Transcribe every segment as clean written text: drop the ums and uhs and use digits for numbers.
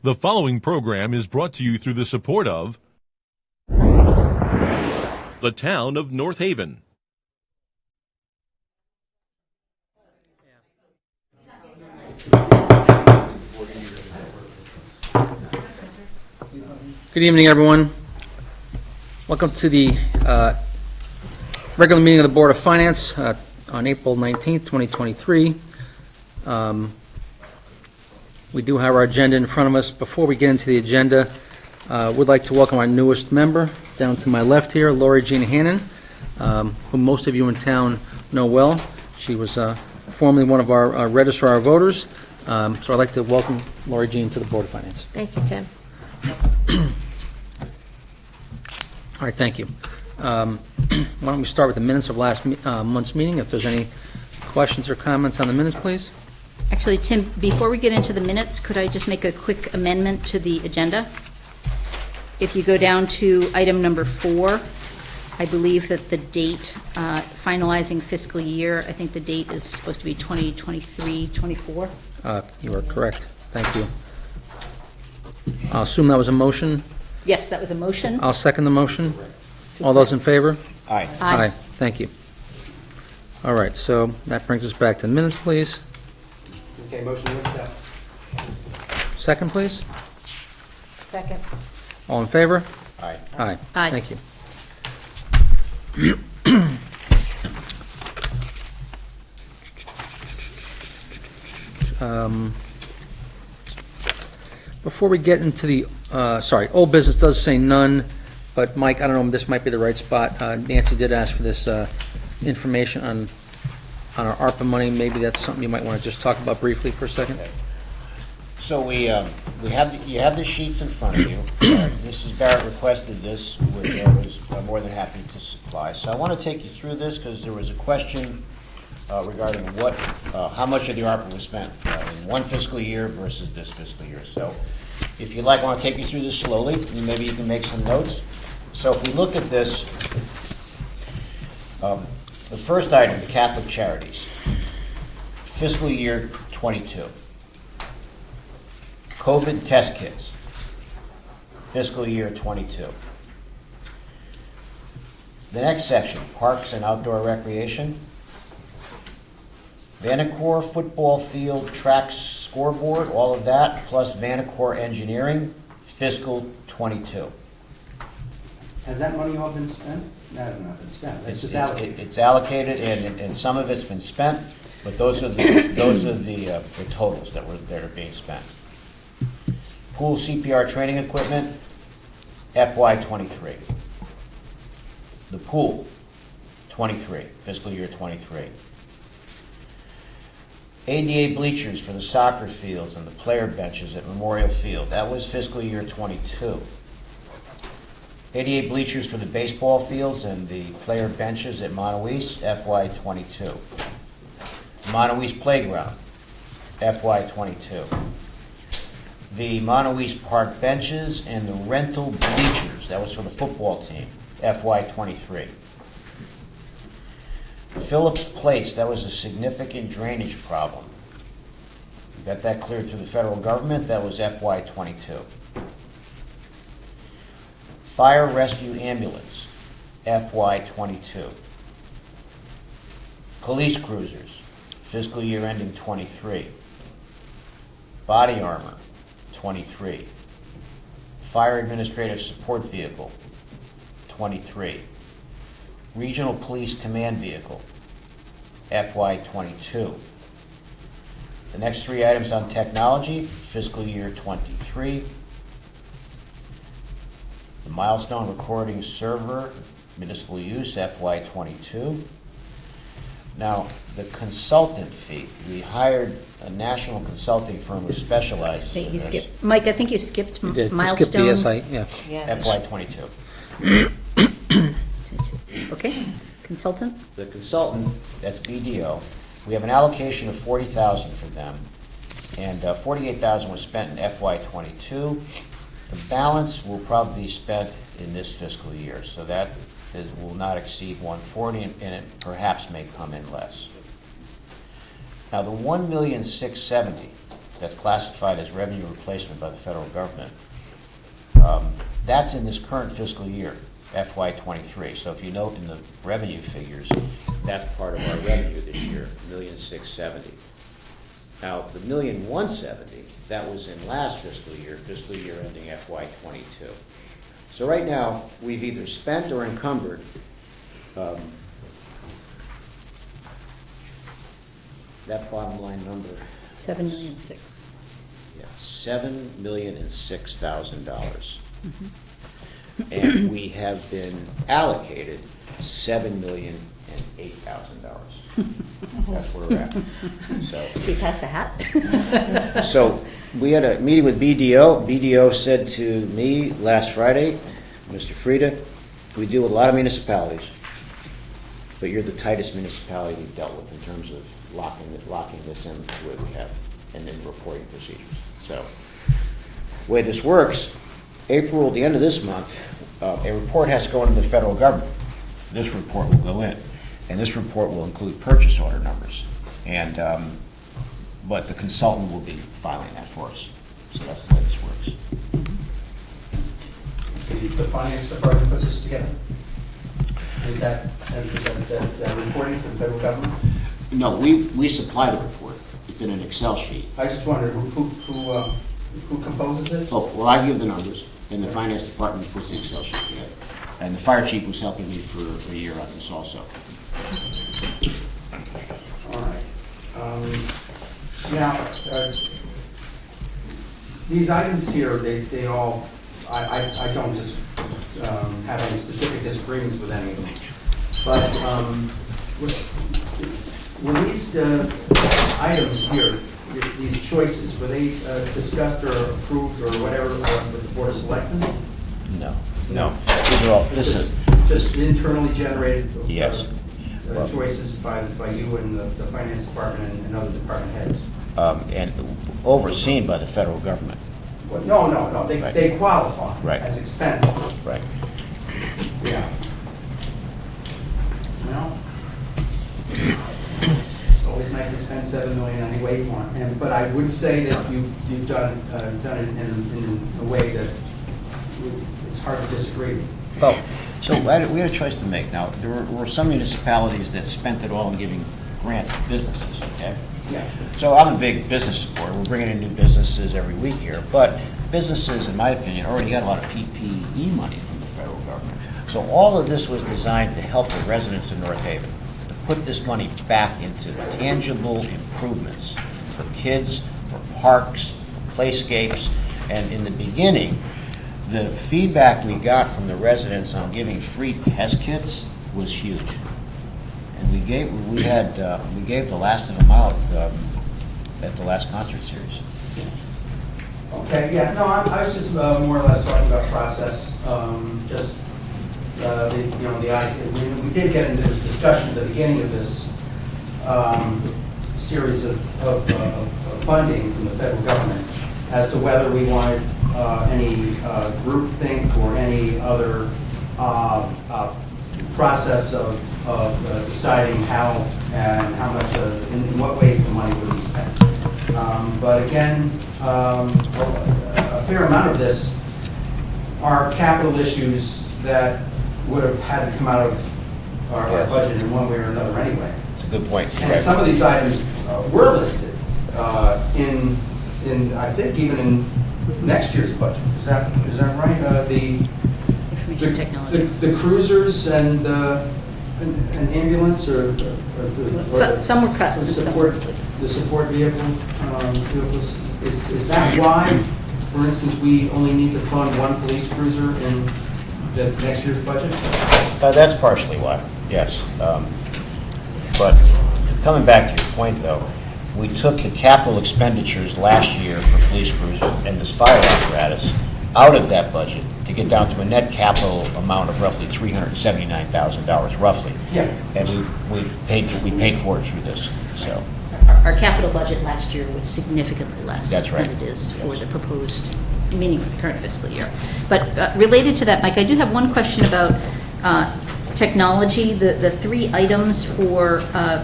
The following program is brought to you through the support of the Town of North Haven. Good evening, everyone. Welcome to the regular meeting of the Board of Finance on April 19th, 2023. We do have our agenda in front of us. Before we get into the agenda, we'd like to welcome our newest member down to my left here, Lori Jean Hannon, who most of you in town know well. She was formerly one of our registrar of voters. So I'd like to welcome Lori Jean to the Board of Finance. Thank you, Tim. All right, thank you. Why don't we start with the minutes of last month's meeting? If there's any questions or comments on the minutes, please. Actually, Tim, before we get into the minutes, could I just make a quick amendment to the agenda? If you go down to item number 4, I believe that the date finalizing fiscal year, I think the date is supposed to be 2023-24. You are correct. Thank you. I'll assume that was a motion. Yes, that was a motion. I'll second the motion. All those in favor? Aye. Aye. Thank you. All right, so that brings us back to the minutes, please. Okay, motion to accept. Second, please. Second. All in favor? Aye. Aye. Aye. Thank you. Before we get into the, old business does say none, but Mike, I don't know if this might be the right spot. Nancy did ask for this information on our ARPA money. Maybe that's something you might want to just talk about briefly for a second. Okay. So you have the sheets in front of you. Mrs. Barrett requested this, which I was more than happy to supply. So I want to take you through this because there was a question regarding how much of the ARPA was spent in one fiscal year versus this fiscal year. So if you'd like, I want to take you through this slowly, and maybe you can make some notes. So if we look at this, the first item, the Catholic Charities, fiscal year 22. COVID test kits, fiscal year 22. The next section, Parks and Outdoor Recreation, Vanacore football field track scoreboard, all of that, plus Vanacore engineering, fiscal 22. Has that money all been spent? That has not been spent. It's just allocated. It's allocated, and some of it's been spent, but those are the totals that are being spent. Pool CPR training equipment, FY23. The pool, 23, fiscal year 23. ADA bleachers for the soccer fields and the player benches at Memorial Field. That was fiscal year 22. ADA bleachers for the baseball fields and the player benches at Montewies, FY22. Montewies Playground, FY22. The Montewies Park benches and the rental bleachers, that was for the football team, FY23. Phillips Place, that was a significant drainage problem. We got that cleared through the federal government, that was FY22. Fire Rescue Ambulance, FY22. Police Cruisers, fiscal year ending 23. Body Armor, 23. Fire Administrative Support Vehicle, 23. Regional Police Command Vehicle, FY22. The next 3 items on technology, fiscal year 23. The Milestone Recording Server, municipal use, FY22. Now, the consultant fee, we hired a national consulting firm who specializes in this. Skipped. Mike, I think you skipped You did. Milestone. You skipped the SI, yeah. FY22. Okay, consultant? The consultant, that's BDO, we have an allocation of $40,000 for them, and $48,000 was spent in FY22. The balance will probably be spent in this fiscal year, so that will not exceed $140,000, and it perhaps may come in less. Now, the $1,670,000 that's classified as revenue replacement by the federal government. That's in this current fiscal year, FY '23. So if you note in the revenue figures, that's part of our revenue this year, $1,670,000. Now, the $1,170,000, that was in last fiscal year ending FY '22. So right now, we've either spent or encumbered that bottom line number, $7,000,006. yeah, $7,006,000. And we have been allocated $7,008,000. That's where we're at. So. We passed the hat? So we had a meeting with BDO. BDO said to me last Friday, Mr. Frieda, we deal with a lot of municipalities, but you're the tightest municipality we've dealt with in terms of locking this in the way we have and then reporting procedures. So the way this works, April, the end of this month, a report has to go into the federal government. This report will go in, and this report will include purchase order numbers. And but the consultant will be filing that for us. So that's the way this works. The finance department puts this together? Is that reporting to the federal government? No, we supply the report. It's in an Excel sheet. I just wondered who composes it? Oh, well, I give the numbers, and the finance department puts the Excel sheet together. And the fire chief was helping me for a year on this also. All right. Now, these items here, they all, I don't just have any specific disagreements with any of them. But were these items here, these choices, were they discussed or approved or whatever with the Board of Selectmen? No. These are all, this is, Just internally generated? Yes. Choices by you and the finance department and other department heads? and overseen by the federal government. Well, no, Right. they qualify Right. as expenses. Right. Yeah. Well, it's always nice to spend $7 million anyway for it, but I would say that you've done it in a way that it's hard to disagree with. Oh, so we had a choice to make. Now, there were some municipalities that spent it all in giving grants to businesses, okay? Yeah. So I'm a big business supporter. We're bringing in new businesses every week here, but businesses, in my opinion, already got a lot of PPE money from the federal government. So all of this was designed to help the residents of North Haven, to put this money back into tangible improvements for kids, for parks, for playscapes, and in the beginning, the feedback we got from the residents on giving free test kits was huge. And we gave the last of them out at the last concert series. Okay, yeah, no, I was just more or less talking about process, the idea. We did get into this discussion at the beginning of this series of funding from the federal government as to whether we wanted any groupthink or any other process of deciding how and how much, in what ways the money would be spent. But again, a fair amount of this are capital issues that would have had to come out of our budget in one way or another anyway. It's a good point. And some of these items were listed in I think even in next year's budget. Is that right? Information technology. The cruisers and an ambulance or Some were cut. the some support were- the support vehicles. Is that why, for instance, we only need to fund one police cruiser in the next year's budget? That's partially why, yes. But coming back to your point, though, we took the capital expenditures last year for police cruisers and this fire apparatus out of that budget to get down to a net capital amount of roughly $379,000, roughly. Yeah. And we paid for it through this, so. Our capital budget last year was significantly less That's right. than it is for the proposed, meaning for the current fiscal year. But related to that, Mike, I do have one question about technology. The three items for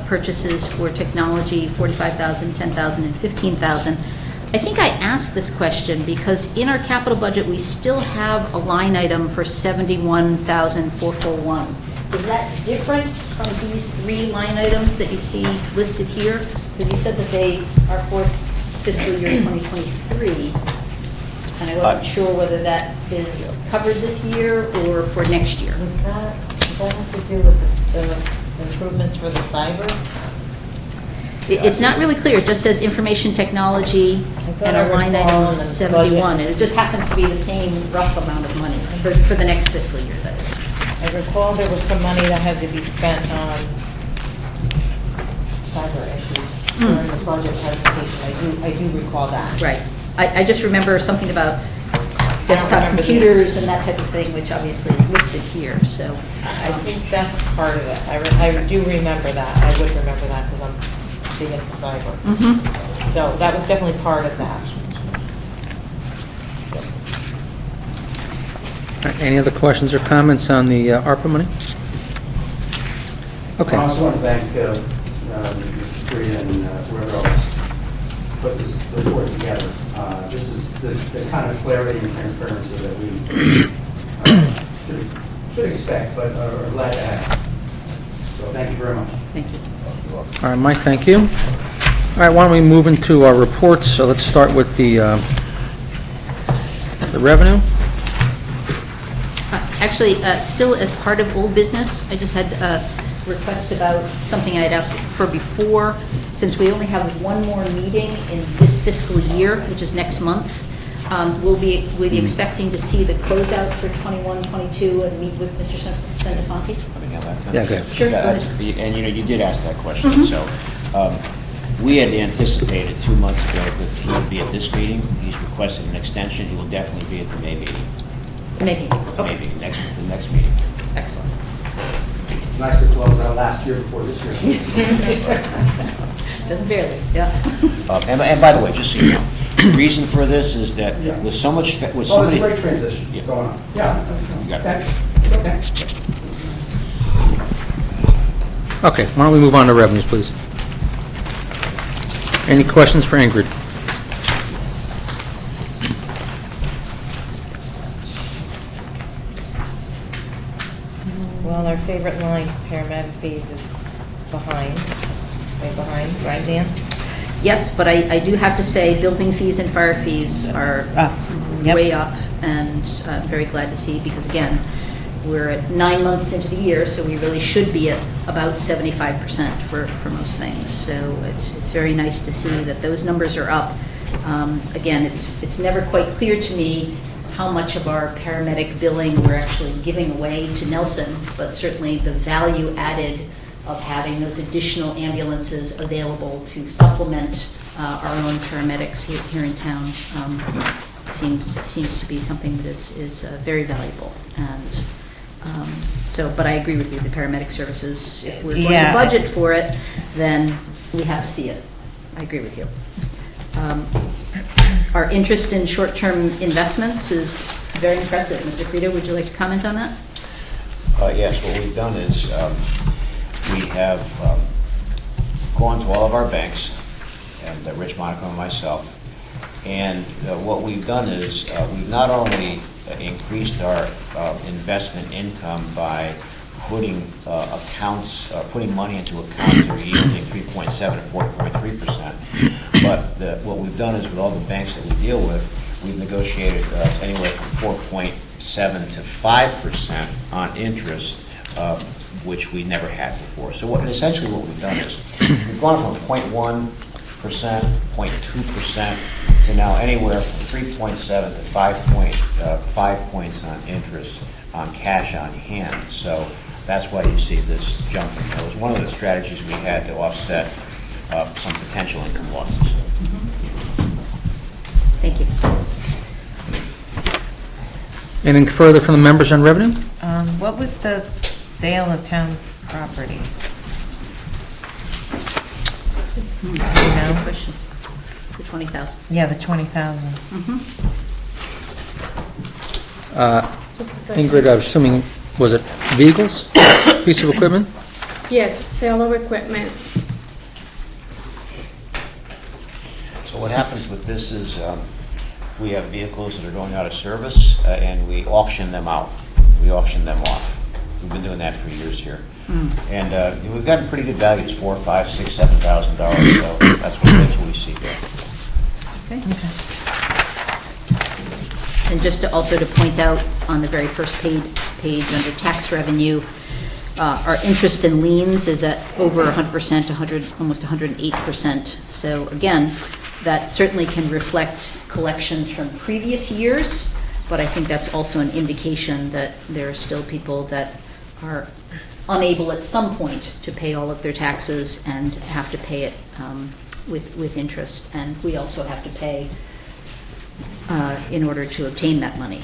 purchases for technology, $45,000, $10,000, and $15,000. I think I asked this question because in our capital budget, we still have a line item for 71,441. Is that different from these 3 line items that you see listed here? Because you said that they are for fiscal year 2023, and I wasn't sure whether that is covered this year or for next year. Does that have to do with the improvements for the cyber? It's not really clear. It just says information technology and a line item of 71. And it just happens to be the same rough amount of money for the next fiscal year, that is. I recall there was some money that had to be spent on cyber issues during the budget presentation. I do recall that. Right. I just remember something about desktop remember the- computers and that type of thing, which obviously is listed here, so. I think that's part of it. I do remember that. I would remember that because I'm big into cyber. So that was definitely part of that. Any other questions or comments on the ARPA money? I Okay. also want to thank Mr. Frida and whoever else put this report together. This is the kind of clarity and transparency that we should expect, but are glad to have. So thank you very much. Thank you. All right, Mike, thank you. All right, why don't we move into our reports? So let's start with the revenue. Actually, still as part of old business, I just had a request about something I had asked for before. Since we only have one more meeting in this fiscal year, which is next month, we'll be expecting to see the closeout for 21-22 and meet with Mr. Santafanti. Yeah, go ahead. Sure. Yeah, and you did ask that question, so we had anticipated 2 months ago that he would be at this meeting. He's requested an extension. He will definitely be at the May meeting. Maybe. Okay. Maybe the next meeting. Excellent. It's nice to close out last year before this year. Just barely, yeah. And by the way, just so you know, the reason for this is that Yeah. with so much, with so Oh, there's many. a great transition Yeah. going on. Yeah. You got Okay. it. Okay, Okay. why don't we move on to revenues, please? Any questions for Ingrid? Well, our favorite line, paramedic fees, is behind, way behind, right, Dan? Yes, but I do have to say, building fees and fire fees are way up, and I'm very glad to see, because again, we're at 9 months into the year, so we really should be at about 75% for most things. So it's very nice to see that those numbers are up. Again, it's never quite clear to me how much of our paramedic billing we're actually giving away to Nelson, but certainly the value added of having those additional ambulances available to supplement our own paramedics here in town seems to be something that is very valuable. And but I agree with you, the paramedic services, if we're going to budget for it, then we have to see it. I agree with you. Our interest in short-term investments is very impressive. Mr. Frida, would you like to comment on that? Yes, what we've done is we have gone to all of our banks, and Rich Monaco and myself, and what we've done is we've not only increased our investment income by putting putting money into accounts that are yielding 3.7 and 4.3%, but what we've done is with all the banks that we deal with, we've negotiated anywhere from 4.7 to 5% on interest, which we never had before. So essentially what we've done is we've gone from 0.1%, 0.2% to now anywhere from 3.7 to 5 points on interest on cash on hand. So that's why you see this jumping. That was one of the strategies we had to offset some potential income losses. Thank you. Anything further from the members on revenue? What was the sale of town property? Good question. The 20,000. Yeah, the 20,000. Ingrid, I'm assuming, was it vehicles, piece of equipment? Yes, sale of equipment. So what happens happens with this is we have vehicles that are going out of service and we auction them out. We auction them off. We've been doing that for years here. And we've gotten pretty good values, $4,000, $5,000, $6,000, $7,000. So that's what we see there. Okay. And just to also to point out, on the very first page under tax revenue, our interest in liens is at over 100%, almost 108%. So again, that certainly can reflect collections from previous years, but I think that's also an indication that there are still people that are unable at some point to pay all of their taxes and have to pay it with interest. And we also have to pay in order to obtain that money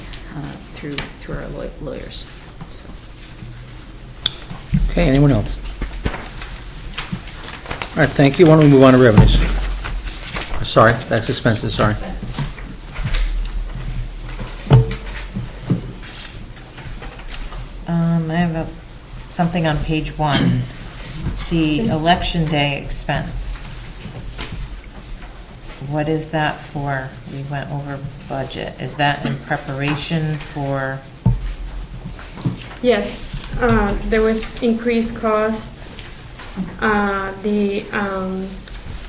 through our lawyers. So. Okay, anyone else? All right, thank you. Why don't we move on to revenues? Sorry, that's expenses, sorry. I have something on page 1, the election day expense. What is that for? We went over budget. Is that in preparation for? Yes, there was increased costs.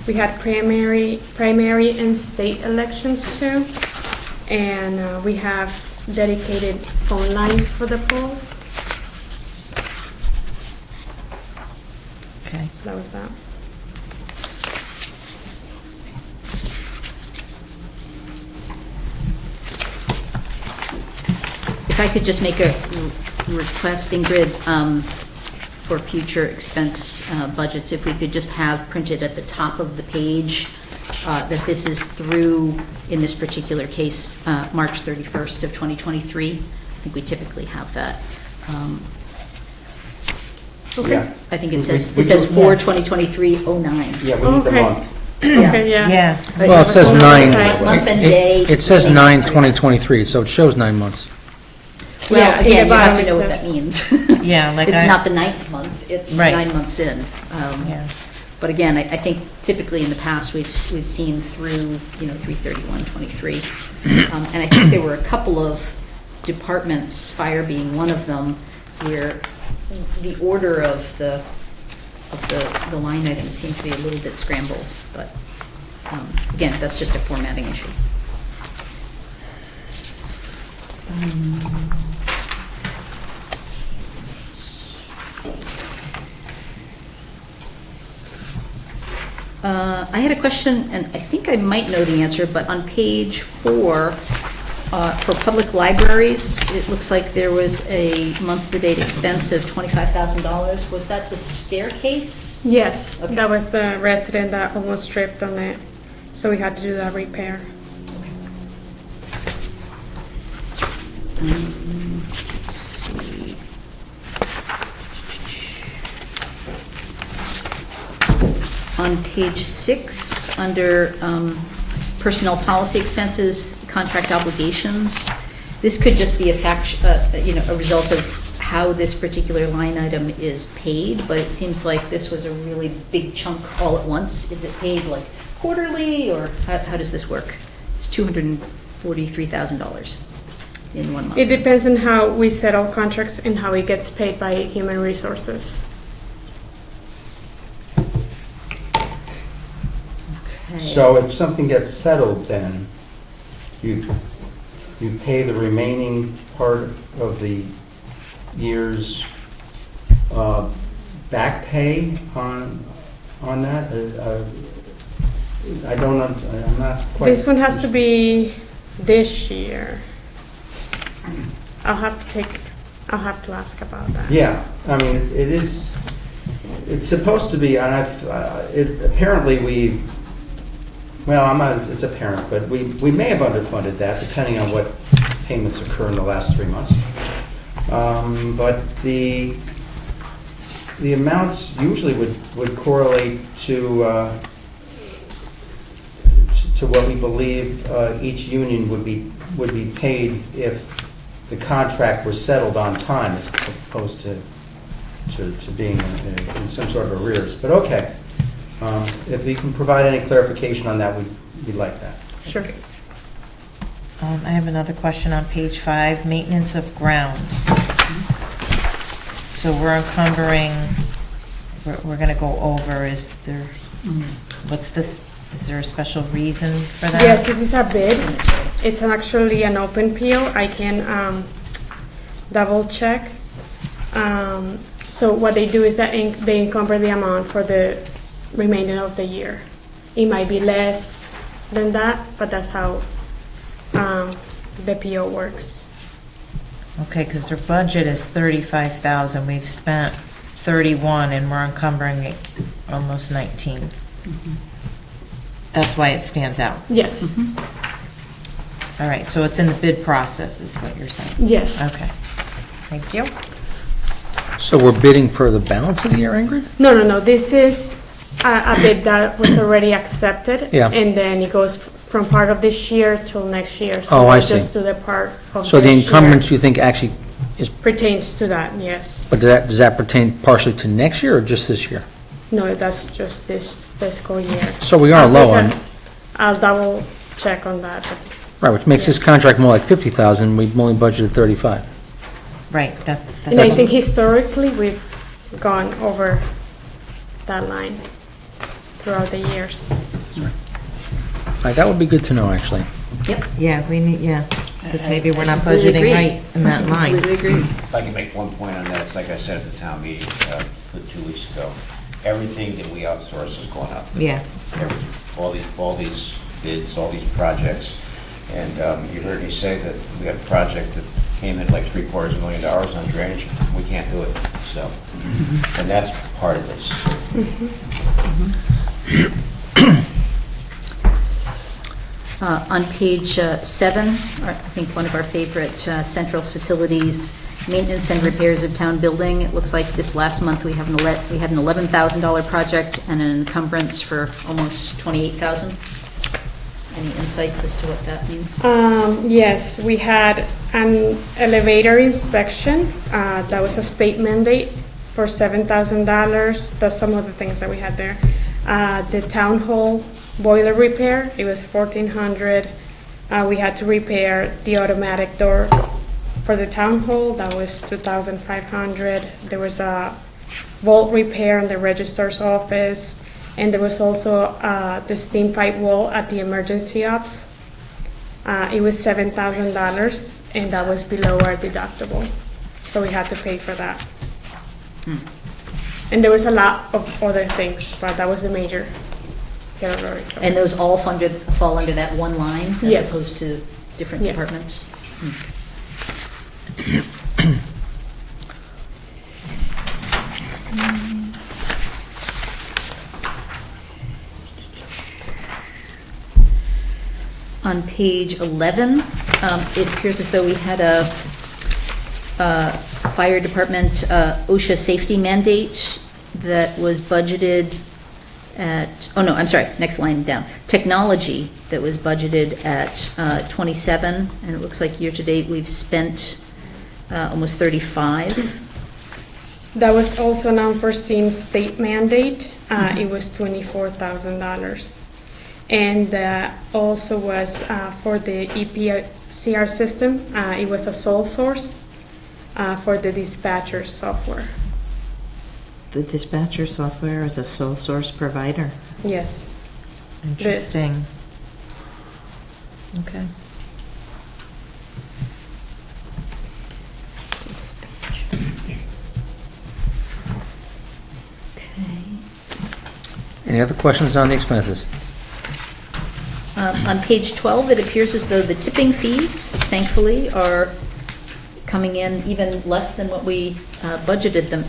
We had primary and state elections too, and we have dedicated phone lines for the polls. Okay. That was that. If I could just make a request, Ingrid, for future expense budgets, if we could just have printed at the top of the page that this is through, in this particular case, March 31st of 2023. I think we typically have that. Okay. I think We it says do, for yeah. 2023-09. Yeah, we need the Okay. month. Okay, yeah. Yeah. Well, it says on the 9. website. Month and day. It says 9/2023, so it shows 9 months. Well, Yeah, in the again, you have bottom to it know what says- that means. Yeah, like It's I- not the 9th month, it's Right. 9 months in. Yeah. But again, I think typically in the past, we've seen through, 3/31/23. And I think there were a couple of departments, fire being one of them, where the order of the line items seemed to be a little bit scrambled. But again, that's just a formatting issue. I had a question, and I think I might know the answer, but on page 4, for public libraries, it looks like there was a month-to-date expense of $25,000. Was that the staircase? Yes, Okay. that was the resident that almost tripped on it, so we had to do that repair. Let's see. On page 6, under personnel policy expenses, contract obligations, this could just be a result of how this particular line item is paid, but it seems like this was a really big chunk all at once. Is it paid like quarterly, or how does this work? It's $243,000 in 1 month. It depends on how we settle contracts and how it gets paid by human resources. Okay. So if something gets settled, then you pay the remaining part of the year's back pay on that? I don't know, I'm not quite. This one has to be this year. I'll have to ask about that. Yeah, I mean, it's supposed to be, and apparently it's apparent, but we may have underfunded that, depending on what payments occur in the last 3 months. But the amounts usually would correlate to what we believe each union would be paid if the contract was settled on time, as opposed to being in some sort of arrears. But okay, if we can provide any clarification on that, we'd like that. Sure. I have another question on page 5, maintenance of grounds. So we're encumbering, we're going to go over, is there, what's this, is there a special reason for that? Yes, this is a bid. It's actually an open PO. I can double check. So what they do is that they encumber the amount for the remainder of the year. It might be less than that, but that's how the PO works. Okay, because their budget is 35,000, we've spent 31, and we're encumbering almost 19. That's why it stands out. Yes, All right, so it's in the bid process, is what you're saying? yes. Okay, thank you. So we're bidding for the balance of the year, Ingrid? No. This is a bid that was already accepted. Yeah. And then it goes from part of this year till next year. Oh, I So see. just to the part of So the this encumbrance, year you think, actually is, pertains to that, yes. but does that pertain partially to next year or just this year? No, that's just this fiscal year. So we are low on, I'll double check on that. but right, which makes this Yes. contract more like 50,000, we've only budgeted 35. Right, And I think historically, we've gone over that line throughout the years. Right, that would be good to know, actually. Yep. yeah, we need, yeah, because maybe we're not completely budgeting agree. right in that line. Completely agree. If I can make one point on that, it's like I said at the town meeting 2 weeks ago, everything that we outsource is going up. Yeah, Everything. All these bids, all these projects. And you heard me say that we had a project that came in like $750,000 on drainage. We can't do it, so, and that's part of this. On page 7, I think one of our favorite central facilities, maintenance and repairs of town building. It looks like this last month we had an $11,000 project and an encumbrance for almost $28,000. Any insights as to what that means? Yes, we had an elevator inspection. That was a state mandate for $7,000. That's some of the things that we had there. The town hall boiler repair, it was $1,400. We had to repair the automatic door for the town hall. That was $2,500. There was a vault repair in the registrar's office. And there was also the steam pipe wall at the emergency ops. It was $7,000, and that was below our deductible. So we had to pay for that. And there was a lot of other things, but that was the major category. So. And those all fall under that one line as Yes. opposed to different Yes. departments? On page 11, it appears as though we had a fire department OSHA safety mandate that was budgeted at, oh no, I'm sorry, next line down. Technology that was budgeted at 27, and it looks like year-to-date we've spent almost 35. That was also an unforeseen state mandate. It was $24,000. And also was for the EPCR system. It was a sole source for the dispatcher software. the dispatcher software is a sole source provider. Yes. Interesting. Okay. Any other questions on the expenses? On page 12, it appears as though the tipping fees, thankfully, are coming in even less than what we budgeted them.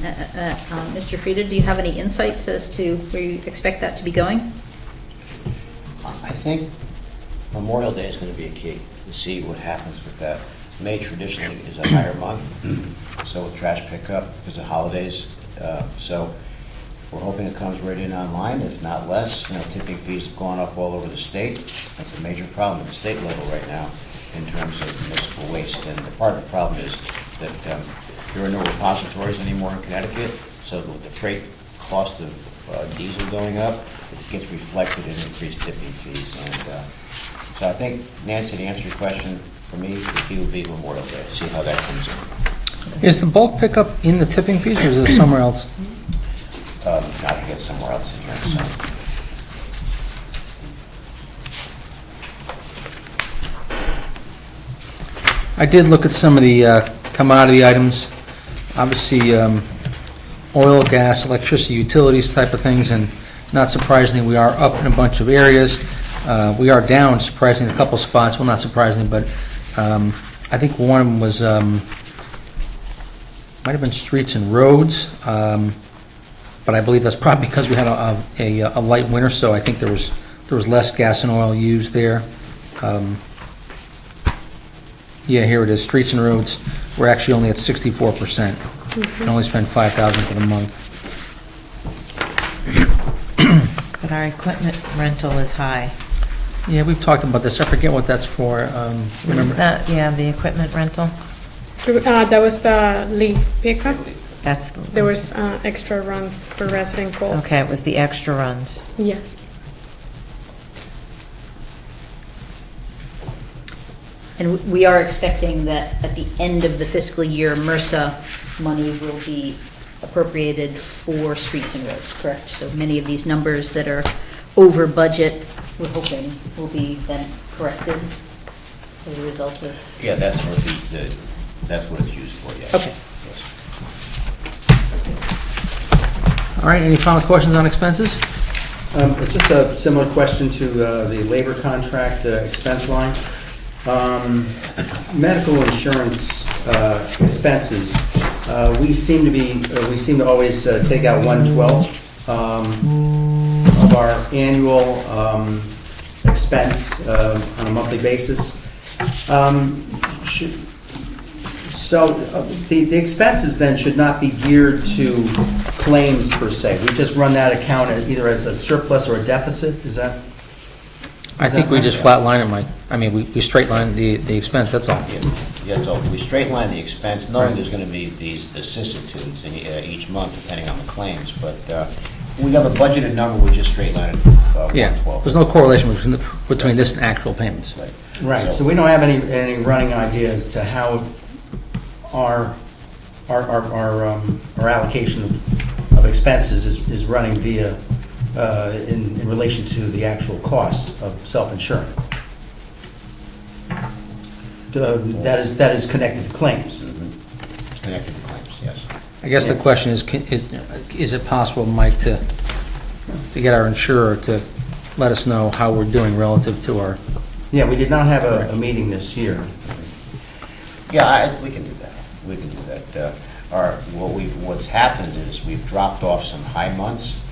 Mr. Frieda, do you have any insights as to where you expect that to be going? I think Memorial Day is going to be a key to see what happens with that. May traditionally is a higher month, so with trash pickup because of holidays. So we're hoping it comes right in online, if not less. You know, tipping fees have gone up all over the state. That's a major problem at the state level right now in terms of municipal waste. And part of the problem is that there are no repositories anymore in Connecticut, so with the freight cost of diesel going up, it gets reflected in increased tipping fees. And So I think, Nancy, to answer your question, for me, the key would be Memorial Day, see how that comes in. Is the bulk pickup in the tipping fees, or is it somewhere else? I think it's somewhere else in here, so. I did look at some of the commodity items, obviously oil, gas, electricity, utilities type of things, and not surprisingly, we are up in a bunch of areas. We are down, surprisingly, in a couple spots, well, not surprisingly, but I think one of them was, might have been streets and roads, but I believe that's probably because we had a light winter, so I think there was less gas and oil used there. Yeah, here it is, streets and roads, we're actually only at 64%. Can only spend $5,000 for the month. But our equipment rental is high. Yeah, we've talked about this, I forget what that's for, Is remember? that, yeah, the equipment rental? That was the leaf pickup. That's, There was extra runs for resident calls. okay, it was the extra runs. Yes. And we are expecting that at the end of the fiscal year, MRSA money will be appropriated for streets and roads, correct? So many of these numbers that are over budget, we're hoping will be then corrected as a result of... Yeah, that's what that's what it's used for, yes. Okay. Yes. All right, any final questions on expenses? It's just a similar question to the labor contract expense line. Medical insurance expenses, we seem to always take out 1/12 of our annual expense on a monthly basis. So the expenses then should not be geared to claims per se. We just run that account either as a surplus or a deficit, is that? I think we just flatline it, Mike. I mean, we straight line the expense, that's all. Yeah, so we straight line the expense, knowing there's going to be these vicissitudes in each month depending on the claims, but we have a budgeted number, we just straight line it, Yeah, 112. there's no correlation between this and actual payments. Right, so we don't have any running ideas to how our allocation of expenses is running via, in relation to the actual cost of self-insuring. That is connected to claims. It's connected to claims, yes. I guess the question is it possible, Mike, to get our insurer to let us know how we're doing relative to our... Yeah, we did not have a meeting this year. Yeah, we can do that. We can do that. What's happened is we've dropped off some high months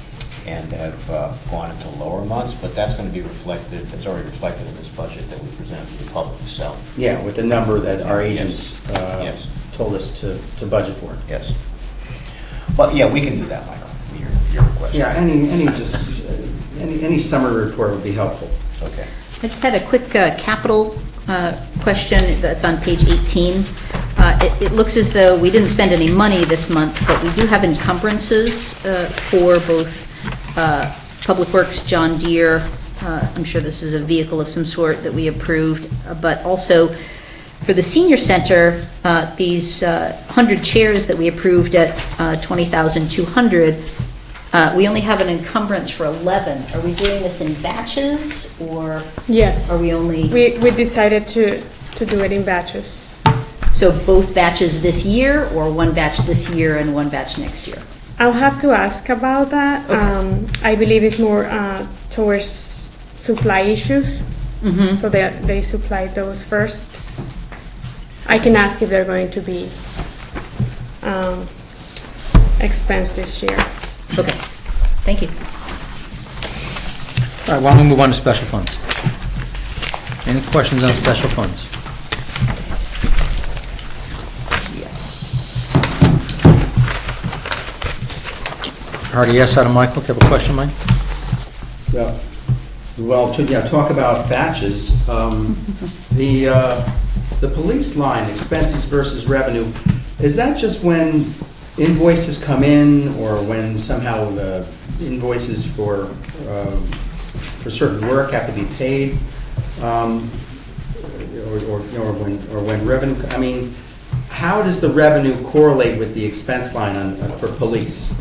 and have gone into lower months, but that's going to be reflected, that's already reflected in this budget that we present to the public, so. Yeah, with the number that our agents Yes. told us to budget for. Yes. But, yeah, we can do that, Michael, your request. Yeah, any summary report would be helpful. Okay. I just had a quick capital question that's on page 18. It looks as though we didn't spend any money this month, but we do have encumbrances for both Public Works, John Deere. I'm sure this is a vehicle of some sort that we approved, but also for the senior center, these 100 chairs that we approved at $20,200. We only have an encumbrance for 11. Are we doing this in batches, or Yes. are we only... We decided to do it in batches. So both batches this year, or one batch this year and one batch next year? I'll have to ask about that. Okay. I believe it's more towards supply issues. Mm-hmm. So they supply those first. I can ask if they're going to be expensed this year. Okay, thank you. All right, why don't we move on to special funds? Any questions on special funds? Heard a yes out of Michael. Do you have a question, Mike? Well, to talk about batches, the police line, expenses versus revenue, is that just when invoices come in, or when somehow the invoices for certain work have to be paid? or when revenue, I mean, how does the revenue correlate with the expense line for police?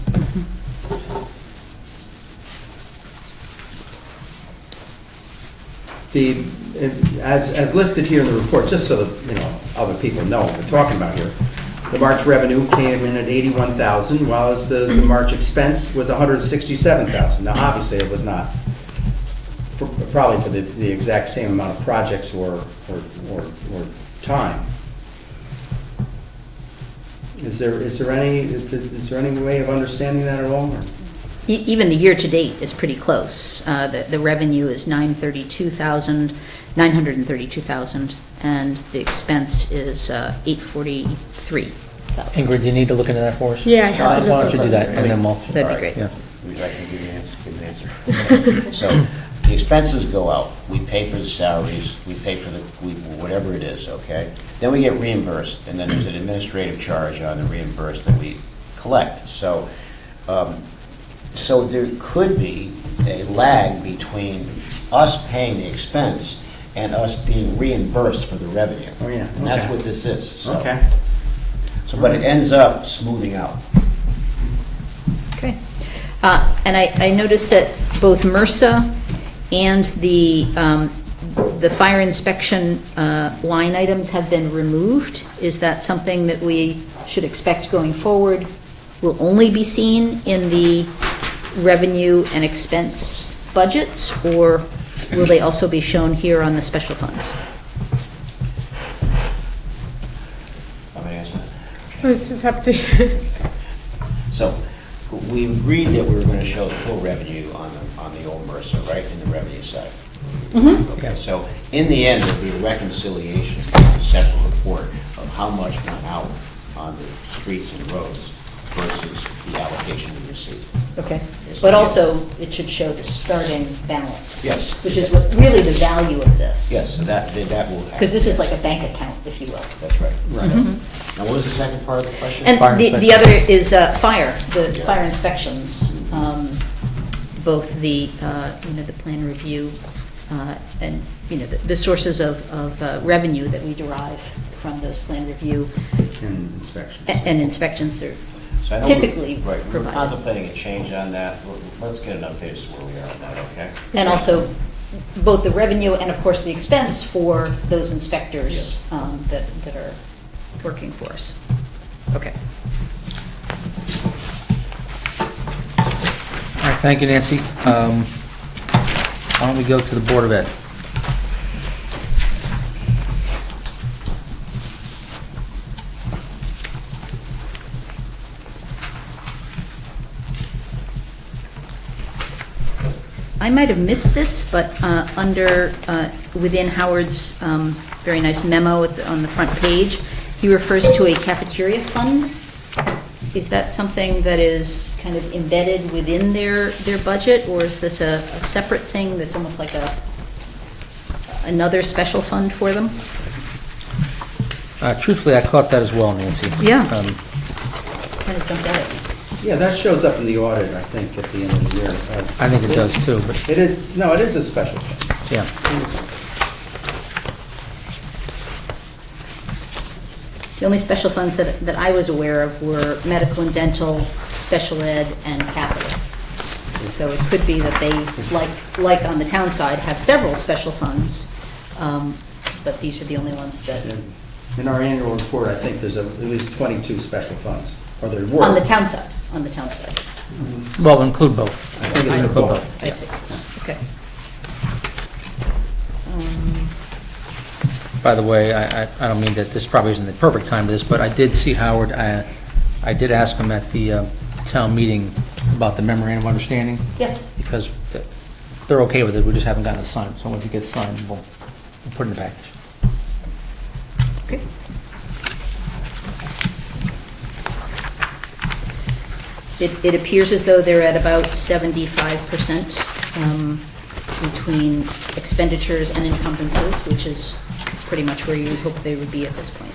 As listed here in the report, just so that, other people know what we're talking about here, the March revenue came in at 81,000, while the March expense was 167,000. Now, obviously, it was not probably for the exact same amount of projects or time. Is there any way of understanding that at all? Or? Even the year-to-date is pretty close. The revenue is 932,000, and the expense is 843,000. Ingrid, do you need to look into that for us? Yeah, I have to look Why don't you into do that, and then we'll... That'd be great. Yeah. I can give you an answer. So the expenses go out. We pay for the salaries, we pay for whatever it is, okay? Then we get reimbursed, and then there's an administrative charge on the reimbursed that we collect. So there could be a lag between us paying the expense and us being reimbursed for the revenue. Oh, yeah. And that's Okay. what this is. So. Okay. So, but it ends up smoothing out. Okay. And I noticed that both MRSA and the fire inspection line items have been removed. Is that something that we should expect going forward will only be seen in the revenue and expense budgets, or will they also be shown here on the special funds? I'm going to answer that. This is up to you. So we agreed that we were going to show the full revenue on the old MRSA, right, in the revenue side. Mm-hmm. Okay, so in the end, there'll be a reconciliation, a separate report of how much went out on the streets and roads versus the allocation we received. Okay. But also, it should show the starting balance. Yes. Which is what really the value of this. Yes, so that will happen. Because this is like a bank account, if you will. That's right. Right. Now, what was the second part of the question? And Fire the inspection. other is fire, the Yeah. fire inspections, both the plan review and, the sources of revenue that we derive from those plan review And inspection. and inspections are So I know typically Right, we're provided. contemplating a change on that. Let's get an update as to where we are on that, okay? And also both the revenue and, of course, the expense for those inspectors that are working for us. Okay. All right, thank you, Nancy. Why don't we go to the Board of Ed? I might have missed this, but within Howard's very nice memo on the front page, he refers to a cafeteria fund. Is that something that is kind of embedded within their budget, or is this a separate thing that's almost like another special fund for them? Truthfully, I caught that as well, Nancy. Yeah. Um, Kind of jumped out at me. Yeah, that shows up in the audit, I think, at the end of the year. I think it does too, but, It is, no, it is a special thing. yeah. The only special funds that I was aware of were medical and dental, special ed, and capital. So it could be that they, like on the town side, have several special funds, but these are the only ones that, In our annual report, I think there's at least 22 special funds, or there were. on the town side. Well, include both. I think it's Include both. I see, okay. By the way, I don't mean that this probably isn't the perfect time for this, but I did see Howard, I did ask him at the town meeting about the memorandum of understanding, Yes, because they're okay with it, we just haven't gotten it signed. So once it gets signed, we'll put it in the package. okay. It appears as though they're at about 75% between expenditures and encumbrances, which is pretty much where you would hope they would be at this point.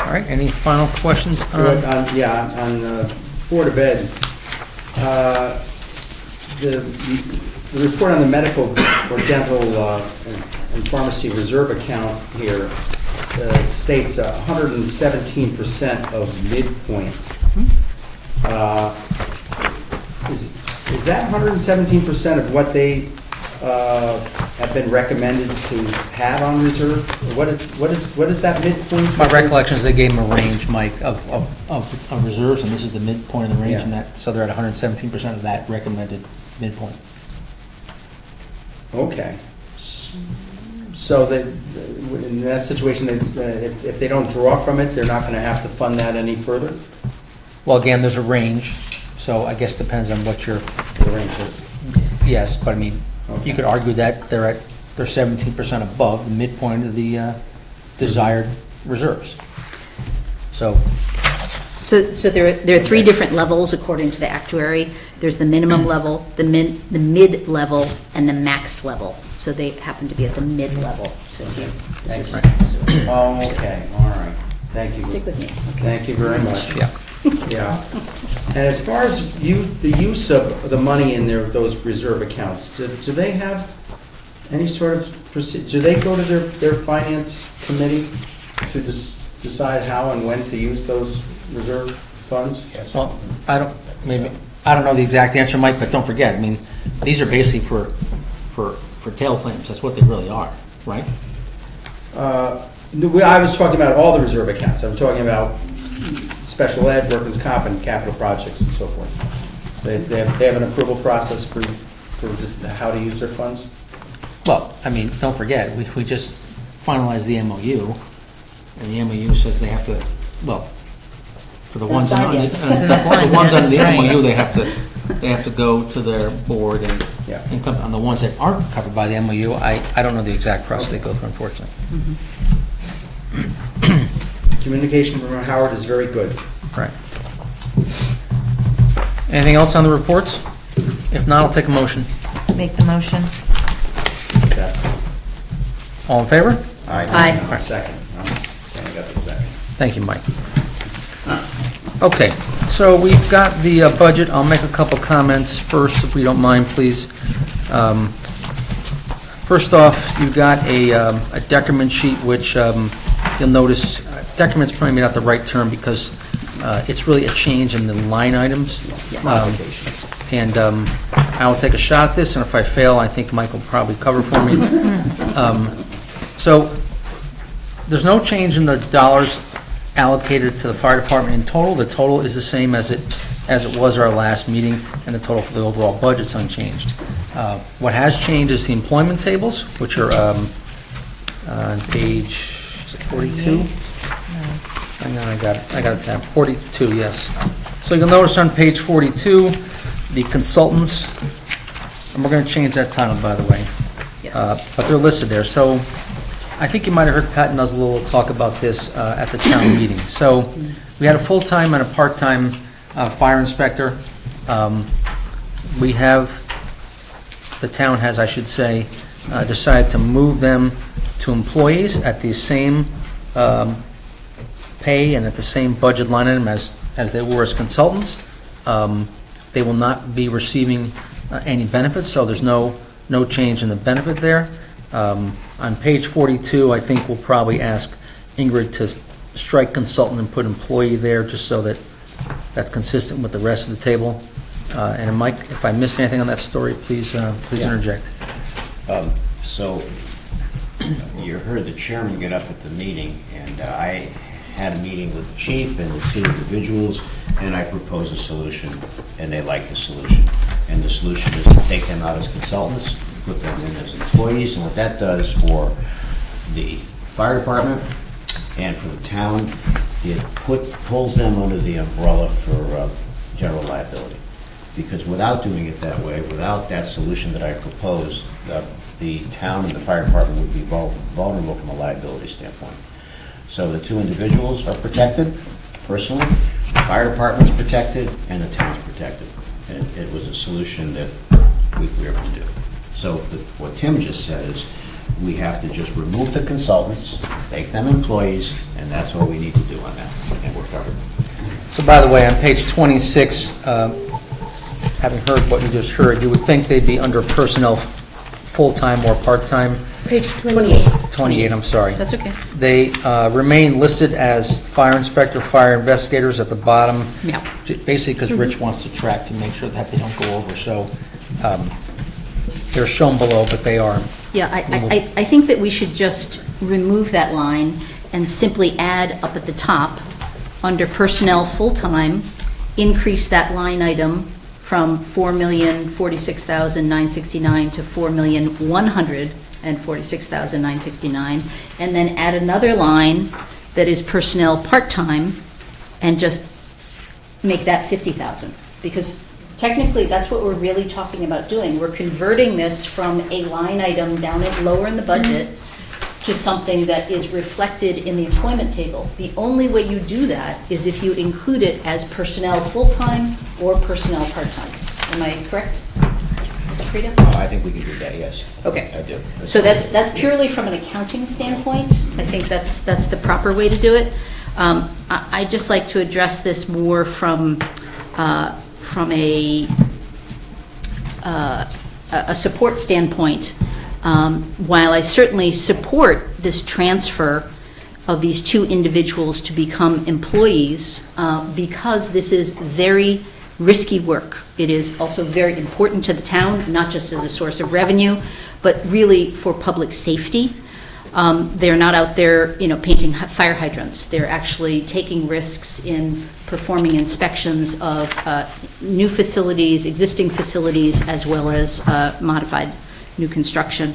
All right, any final questions? On Board of Ed, the report on the medical or dental and pharmacy reserve account here states 117% of midpoint. Is that 117% of what they have been recommended to have on reserve? What is that midpoint? My recollection is they gave them a range, Mike, of reserves, and this is the midpoint of the range, Yeah. and that, so they're at 117% of that recommended midpoint. Okay. So that, in that situation, if they don't draw from it, they're not going to have to fund that any further? Well, again, there's a range, so I guess depends on what your, The range is. yes, but I mean, Okay. you could argue that they're 17% above the midpoint of the desired reserves. So, So there are three different levels according to the actuary. There's the minimum level, the mid level, and the max level. So they happen to be at the mid level. So here, this is. Oh, okay, all right. Thank you. Stick with me. Thank you very much. yeah. Yeah. And as far as the use of the money in those reserve accounts, do they have any sort of, do they go to their finance committee to decide how and when to use those reserve funds? Well, I don't know the exact answer, Mike, but don't forget, I mean, these are basically for tail claims. That's what they really are, right? No, I was talking about all the reserve accounts. I'm talking about special ed, workers' comp, and capital projects and so forth. They have an approval process for just how to use their funds? Well, I mean, don't forget, we just finalized the MOU, and the MOU says they have to, well, for the ones signed under yet. the ones under the That's right. MOU, they have to go to their board and Yeah. come, on the ones that aren't covered by the MOU, I don't know the exact process they go through, unfortunately. Communication from Howard is very good. Right. Anything else on the reports? If not, I'll take a motion. Make the motion. All in favor? Aye. Second. Okay, I got the second. Thank you, Mike. Okay, so we've got the budget. I'll make a couple comments first, if we don't mind, please. First off, you've got a decrement sheet, which you'll notice, decriment's probably not the right term because it's really a change in the line items. And I will take a shot at this, and if I fail, I think Mike will probably cover for me. So there's no change in the dollars allocated to the fire department in total. The total is the same as it was our last meeting, and the total for the overall budget's unchanged. What has changed is the employment tables, which are on page, is it 42? Hang on, I got a tab. 42, yes. So you'll notice on page 42, the consultants, and we're going to change that title, by the way. Yes. But they're listed there. So I think you might have heard Pat Nuzzle talk about this at the town meeting. So we had a full-time and a part-time fire inspector. We have, the town has, I should say, decided to move them to employees at the same pay and at the same budget line item as they were as consultants. They will not be receiving any benefits, so there's no change in the benefit there. On page 42, I think we'll probably ask Ingrid to strike consultant and put employee there, just so that that's consistent with the rest of the table. And Mike, if I missed anything on that story, please interject. So, you heard the chairman get up at the meeting, and I had a meeting with the chief and the two individuals, and I proposed a solution, and they liked the solution. And the solution is to take them out as consultants, put them in as employees, and what that does for the fire department and for the town, it pulls them under the umbrella for general liability. Because without doing it that way, without that solution that I proposed, the town and the fire department would be vulnerable from a liability standpoint. So the two individuals are protected personally, the fire department's protected, and the town's protected. And it was a solution that we were able to do. So what Tim just said is, we have to just remove the consultants, make them employees, and that's all we need to do on that, and we're covered. So by the way, on page 26, having heard what you just heard, you would think they'd be under personnel full-time or part-time. Page 28. 28, I'm sorry. That's okay. They remain listed as fire inspector, fire investigators at the bottom. Yeah. Basically, because Rich wants to track to make sure that they don't go over, so they're shown below, but they are. Yeah, I think that we should just remove that line and simply add up at the top, under personnel full-time, increase that line item from $4,046,969 to $4,146,969, and then add another line that is personnel part-time, and just make that 50,000. Because technically, that's what we're really talking about doing. We're converting this from a line item down lower in the budget to something that is reflected in the employment table. The only way you do that is if you include it as personnel full-time or personnel part-time. Am I correct, Mr. Frida? I think we can do that, yes. Okay. I do. So that's purely from an accounting standpoint. I think that's the proper way to do it. I'd just like to address this more from a support standpoint. While I certainly support this transfer of these two individuals to become employees, because this is very risky work. It is also very important to the town, not just as a source of revenue, but really for public safety. They're not out there, painting fire hydrants. They're actually taking risks in performing inspections of new facilities, existing facilities, as well as modified new construction.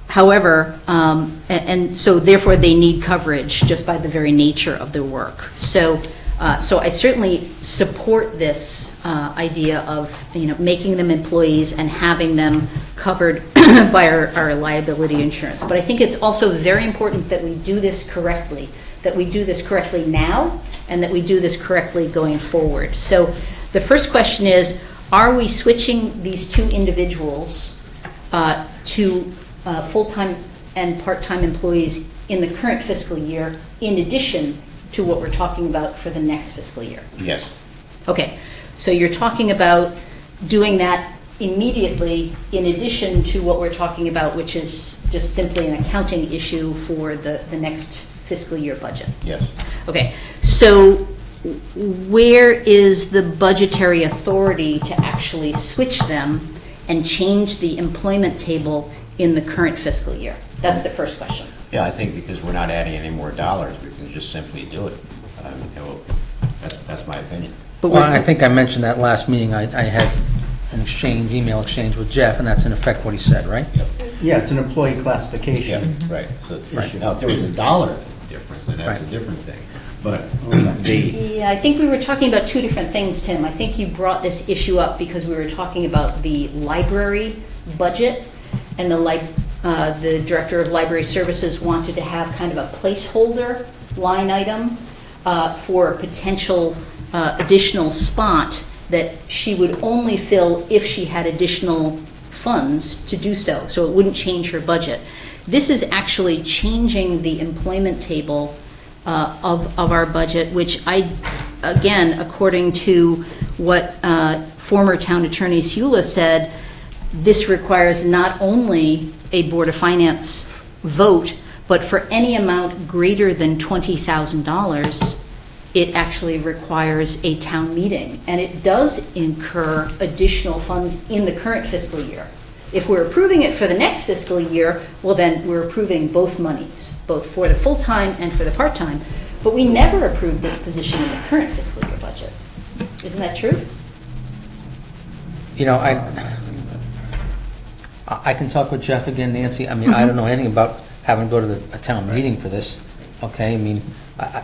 However, and so therefore they need coverage just by the very nature of their work. So I certainly support this idea of making them employees and having them covered by our liability insurance. But I think it's also very important that we do this correctly, now, and that we do this correctly going forward. So the first question is, are we switching these two individuals to full-time and part-time employees in the current fiscal year, in addition to what we're talking about for the next fiscal year? Yes. Okay, so you're talking about doing that immediately in addition to what we're talking about, which is just simply an accounting issue for the next fiscal year budget? Yes. Okay, so where is the budgetary authority to actually switch them and change the employment table in the current fiscal year? That's the first question. Yeah, I think because we're not adding any more dollars, we can just simply do it. That's my opinion. Well, I think I mentioned that last meeting. I had an email exchange with Jeff, and that's in effect what he said, right? Yep. Yeah, it's an employee classification. Yeah, right. So Right. Now, if there was a dollar difference, then that's Right. a different thing. But Yeah, I think we were talking about two different things, Tim. I think you brought this issue up because we were talking about the library budget, and the Director of Library Services wanted to have kind of a placeholder line item for a potential additional spot that she would only fill if she had additional funds to do so, so it wouldn't change her budget. This is actually changing the employment table of our budget, which again, according to what former Town Attorney Seula said, this requires not only a Board of Finance vote, but for any amount greater than $20,000, it actually requires a town meeting. And it does incur additional funds in the current fiscal year. If we're approving it for the next fiscal year, well then we're approving both monies, both for the full-time and for the part-time. But we never approved this position in the current fiscal year budget. Isn't that true? I can talk with Jeff again, Nancy. I mean, I don't know anything about having to go to a town meeting for this, okay? I mean,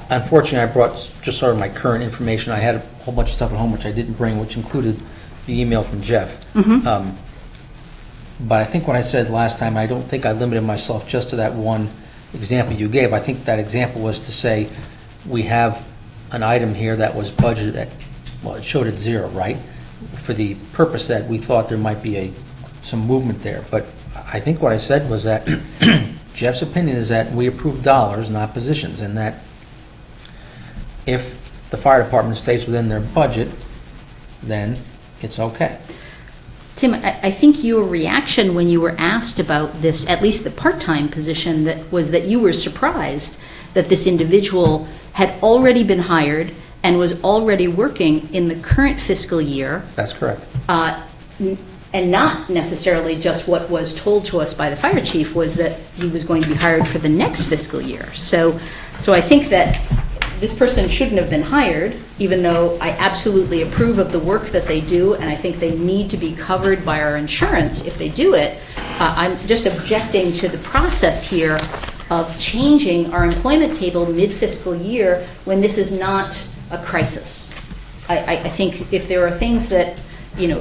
unfortunately, I brought just sort of my current information. I had a whole bunch of stuff at home which I didn't bring, which included the email from Jeff. But I think what I said last time, I don't think I limited myself just to that one example you gave. I think that example was to say, we have an item here that was budgeted at, well, it showed at zero, right? For the purpose that we thought there might be some movement there. But I think what I said was that Jeff's opinion is that we approve dollars, not positions, and that if the fire department stays within their budget, then it's okay. Tim, I think your reaction when you were asked about this, at least the part-time position, that you were surprised that this individual had already been hired and was already working in the current fiscal year, That's correct. and not necessarily just what was told to us by the fire chief was that he was going to be hired for the next fiscal year. So I think that this person shouldn't have been hired, even though I absolutely approve of the work that they do, and I think they need to be covered by our insurance if they do it. I'm just objecting to the process here of changing our employment table mid-fiscal year when this is not a crisis. I think if there are things that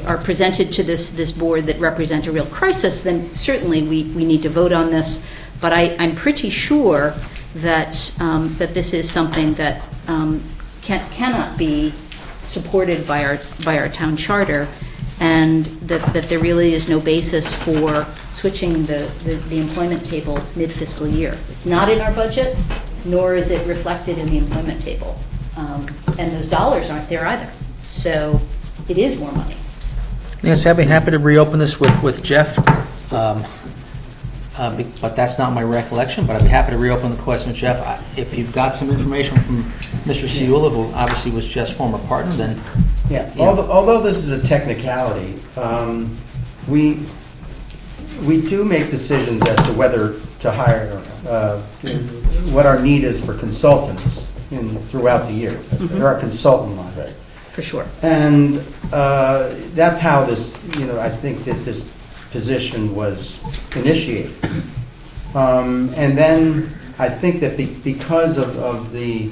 are presented to this board that represent a real crisis, then certainly we need to vote on this. But I'm pretty sure that this is something that cannot be supported by our town charter, and that there really is no basis for switching the employment table mid-fiscal year. It's not in our budget, nor is it reflected in the employment table, and those dollars aren't there either. So it is more money. Yes, I'd be happy to reopen this with Jeff, but that's not my recollection, but I'd be happy to reopen the question with Jeff. If you've got some information from Mr. Ciula, who obviously was Jeff's former partner, then... Yeah, although this is a technicality, we do make decisions as to whether to hire, what our need is for consultants throughout the year. There are consultant lines. For sure. And that's how this, I think that this position was initiated. And then I think that because of the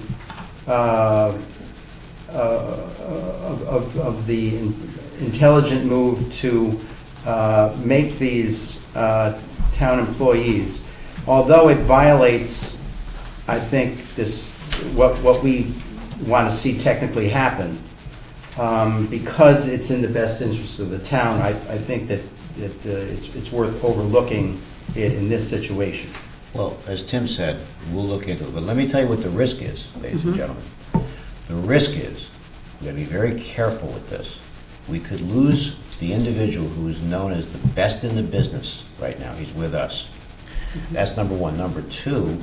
intelligent move to make these town employees, although it violates, I think, what we want to see technically happen, because it's in the best interest of the town, I think that it's worth overlooking it in this situation. Well, as Tim said, we'll look into it, but let me tell you what the risk is, ladies and gentlemen. The risk is, we've got to be very careful with this. We could lose the individual who is known as the best in the business right now. He's with us. That's number one. Number two,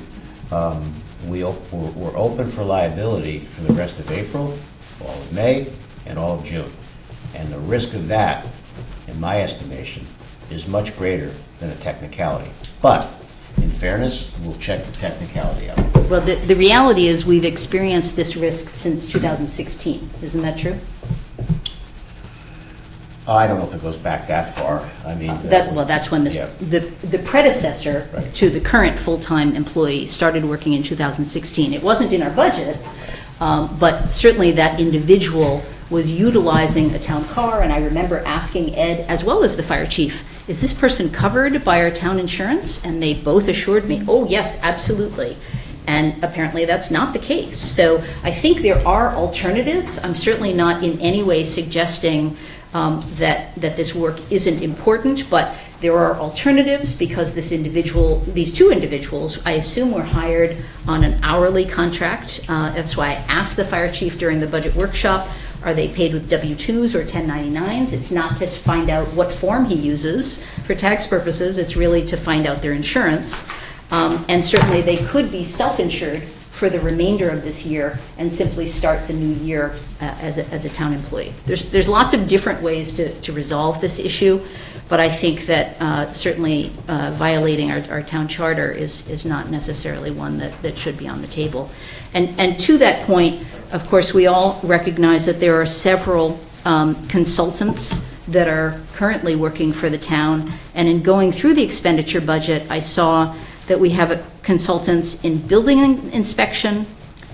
we're open for liability for the rest of April, all of May, and all of June. And the risk of that, in my estimation, is much greater than a technicality. But, in fairness, we'll check the technicality out. Well, the reality is we've experienced this risk since 2016. Isn't that true? I don't know if it goes back that far. I mean... that's when yeah. the predecessor Right. to the current full-time employee started working in 2016. It wasn't in our budget, but certainly that individual was utilizing a town car, and I remember asking Ed, as well as the fire chief, is this person covered by our town insurance? And they both assured me, oh, yes, absolutely. And apparently that's not the case. So I think there are alternatives. I'm certainly not in any way suggesting that this work isn't important, but there are alternatives because these two individuals, I assume, were hired on an hourly contract. That's why I asked the fire chief during the budget workshop, are they paid with W-2s or 1099s? It's not to find out what form he uses for tax purposes. It's really to find out their insurance. And certainly they could be self-insured for the remainder of this year and simply start the new year as a town employee. There's lots of different ways to resolve this issue, but I think that certainly violating our town charter is not necessarily one that should be on the table. And to that point, of course, we all recognize that there are several consultants that are currently working for the town, and in going through the expenditure budget, I saw that we have consultants in building inspection,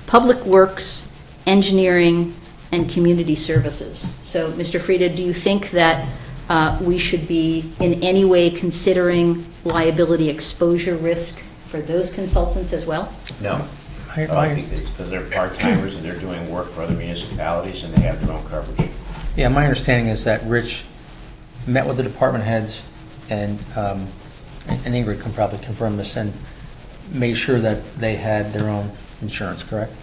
public works, engineering, and community services. So, Mr. Frieda, do you think that we should be in any way considering liability exposure risk for those consultants as well? No. Because they're part-timers and they're doing work for other municipalities and they have their own coverage. Yeah, my understanding is that Rich met with the department heads and Ingrid can probably confirm this, and made sure that they had their own insurance, correct?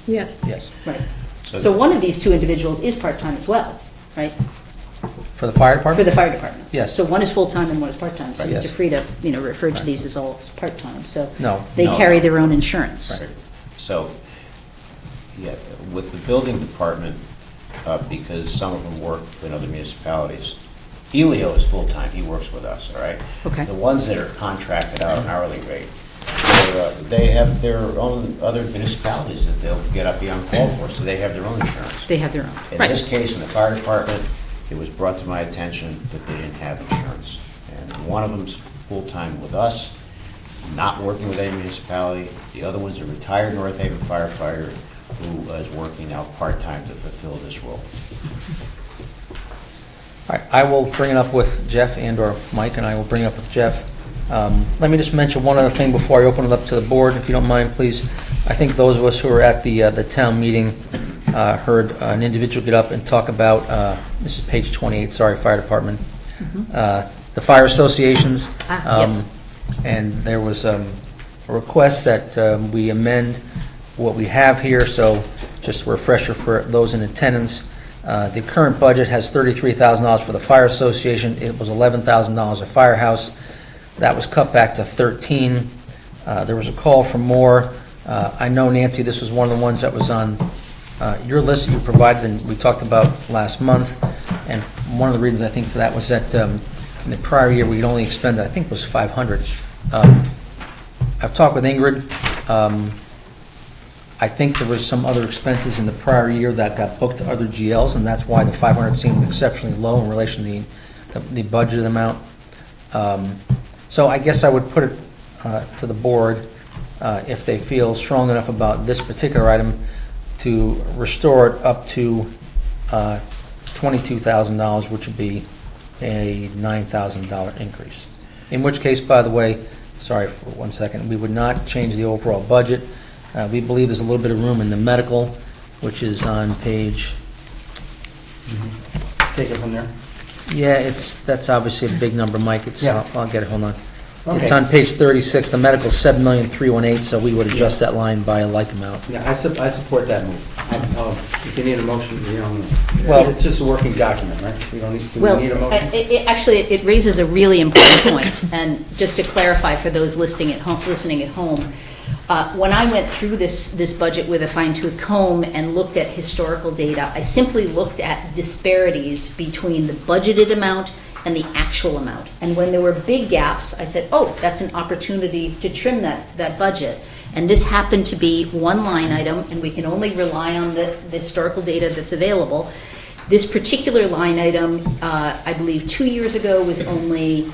Yes. Yes. Right. So one of these two individuals is part-time as well. right? For the fire department? For the fire department. Yes. So one is full-time and one is part-time. So Right, Mr. yes. Frida, referred to these as all as part-time, so. No. They No, carry no. their own insurance. So, yeah, with the building department, because some of them work in other municipalities, Elio is full-time, he works with us, all right? Okay. The ones that are contracted out on hourly rate, they have their own other municipalities that they'll get up beyond call for, so they have their own insurance. They have their own. In Right. this case, in the fire department, it was brought to my attention that they didn't have insurance. And one of them's full-time with us, not working with any municipality. The other one's a retired North Haven firefighter who is working now part-time to fulfill this role. All right, I will bring it up with Jeff and/or Mike, and I will bring it up with Jeff. Let me just mention one other thing before I open it up to the board, if you don't mind, please. I think those of us who were at the town meeting heard an individual get up and talk about, this is page 28, sorry, fire department, the fire associations. Yes. And there was a request that we amend what we have here, so just a refresher for those in attendance. The current budget has $33,000 for the fire association. It was $11,000 a firehouse. That was cut back to 13. There was a call for more. I know, Nancy, this was one of the ones that was on your list that you provided and we talked about last month. And one of the reasons I think for that was that in the prior year we had only expended, I think it was 500. I've talked with Ingrid. I think there was some other expenses in the prior year that got booked to other GLs, and that's why the 500 seemed exceptionally low in relation to the budgeted amount. So I guess I would put it to the board, if they feel strong enough about this particular item, to restore it up to $22,000, which would be a $9,000 increase. In which case, by the way, sorry for 1 second, we would not change the overall budget. We believe there's a little bit of room in the medical, which is on page, Take it from there. yeah, that's obviously a big number, Mike. It's, Yeah. I'll get it, hold on. Okay. It's on page 36, the medical's $7,318,000, so we would adjust that line by a like amount. Yeah, I support that move. If you need a motion, Well- it's just a working document, right? We don't need, do we Well, need a motion? actually, it raises a really important point, and just to clarify for those listening at home, when I went through this budget with a fine-tooth comb and looked at historical data, I simply looked at disparities between the budgeted amount and the actual amount. And when there were big gaps, I said, oh, that's an opportunity to trim that budget. And this happened to be one line item, and we can only rely on the historical data that's available. This particular line item, I believe 2 years ago was only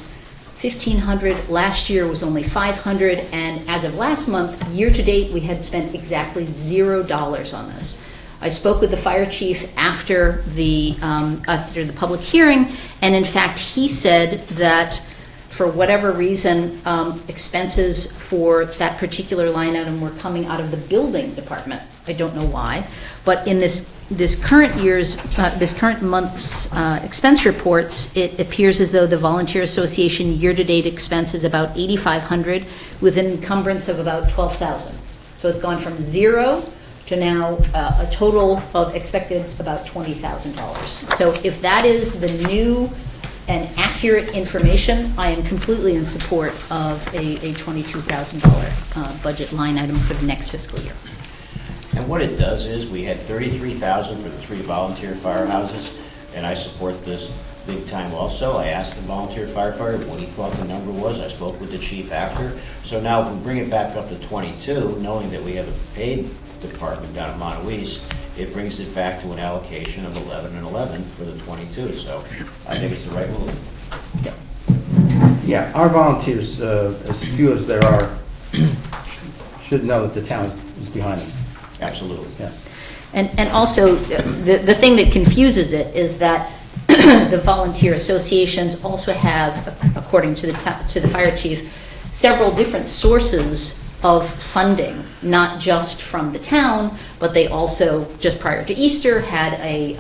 $1,500, last year was only $500, and as of last month, year-to-date, we had spent exactly $0 on this. I spoke with the fire chief after the public hearing, and in fact, he said that for whatever reason, expenses for that particular line item were coming out of the building department. I don't know why, but in this current month's expense reports, it appears as though the Volunteer Association year-to-date expense is about $8,500 with an encumbrance of about $12,000. So it's gone from zero to now a total of expected about $20,000. So if that is the new and accurate information, I am completely in support of a $22,000 budget line item for the next fiscal year. And what it does is, we had $33,000 for the 3 volunteer firehouses, and I support this big time also. I asked the volunteer firefighter what he thought the number was. I spoke with the chief after. So now if we bring it back up to 22, knowing that we have a paid department down at Monteluise, it brings it back to an allocation of 11 and 11 for the 22. So I think it's the right move. Yeah, our volunteers, as few as there are, should know that the town is behind them. Absolutely. Yeah. And also, the thing that confuses it is that the volunteer associations also have, according to the fire chief, several different sources of funding, not just from the town, but they also, just prior to Easter, had I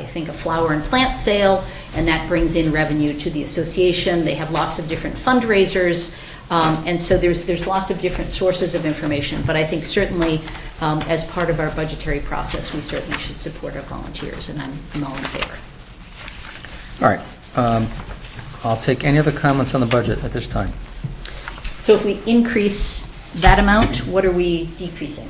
think a flower and plant sale, and that brings in revenue to the association. They have lots of different fundraisers, and so there's lots of different sources of information, but I think certainly as part of our budgetary process, we certainly should support our volunteers, and I'm all in favor. All right. I'll take any other comments on the budget at this time. So if we increase that amount, what are we decreasing?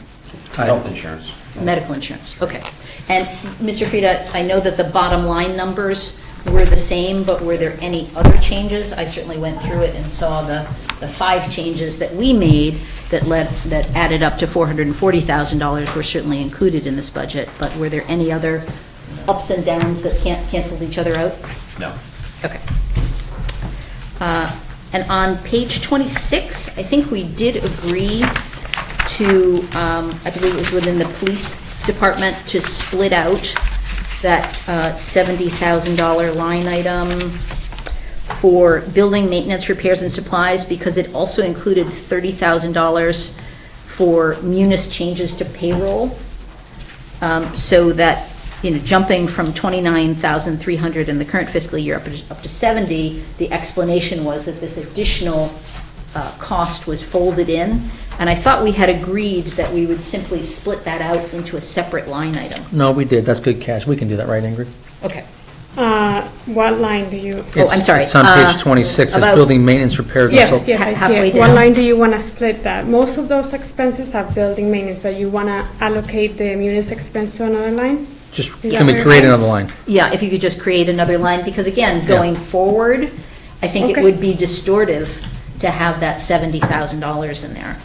Health insurance. Medical insurance, okay. And Mr. Frida, I know that the bottom line numbers were the same, but were there any other changes? I certainly went through it and saw the 5 changes that we made that added up to $440,000 were certainly included in this budget, but were there any other ups and downs that canceled each other out? No. Okay. And on page 26, I think we did agree to, I believe it was within the police department, to split out that $70,000 line item for building maintenance, repairs, and supplies, because it also included $30,000 for munis changes to payroll. So that, jumping from 29,300 in the current fiscal year up to 70, the explanation was that this additional cost was folded in, and I thought we had agreed that we would simply split that out into a separate line item. No, we did. That's good cash. We can do that, right, Ingrid? Okay. What line do you? Oh, I'm sorry. It's on page 26. It's about- building maintenance, repairs, and Yes, so. yes, I see Halfway it. down. What line do you want to split that? Most of those expenses are building maintenance, but you want to allocate the munis expense to another line? Just, Is can we that create fair? another line? Yeah, if you could just create another line, because again, going forward, I think it Okay. would be distortive to have that $70,000 in there.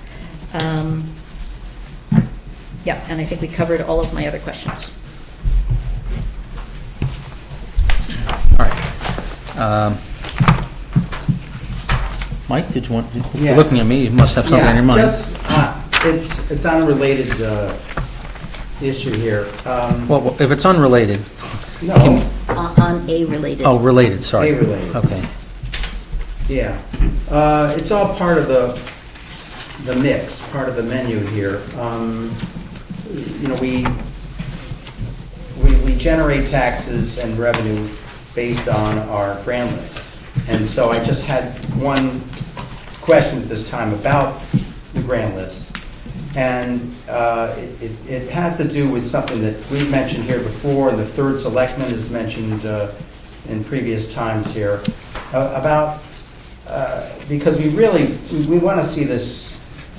Yeah, and I think we covered all of my other questions. All right. Mike, did you want, you're Yeah. looking at me, you must have something on your mind. Just, it's unrelated issue here. Well, if it's unrelated, No, On a related. oh, related, sorry. A-related. Okay. yeah. It's all part of the mix, part of the menu here. We generate taxes and revenue based on our grand list. And so I just had one question at this time about the grand list. And it has to do with something that we've mentioned here before, and the third selectman has mentioned in previous times here, about, because we want to see this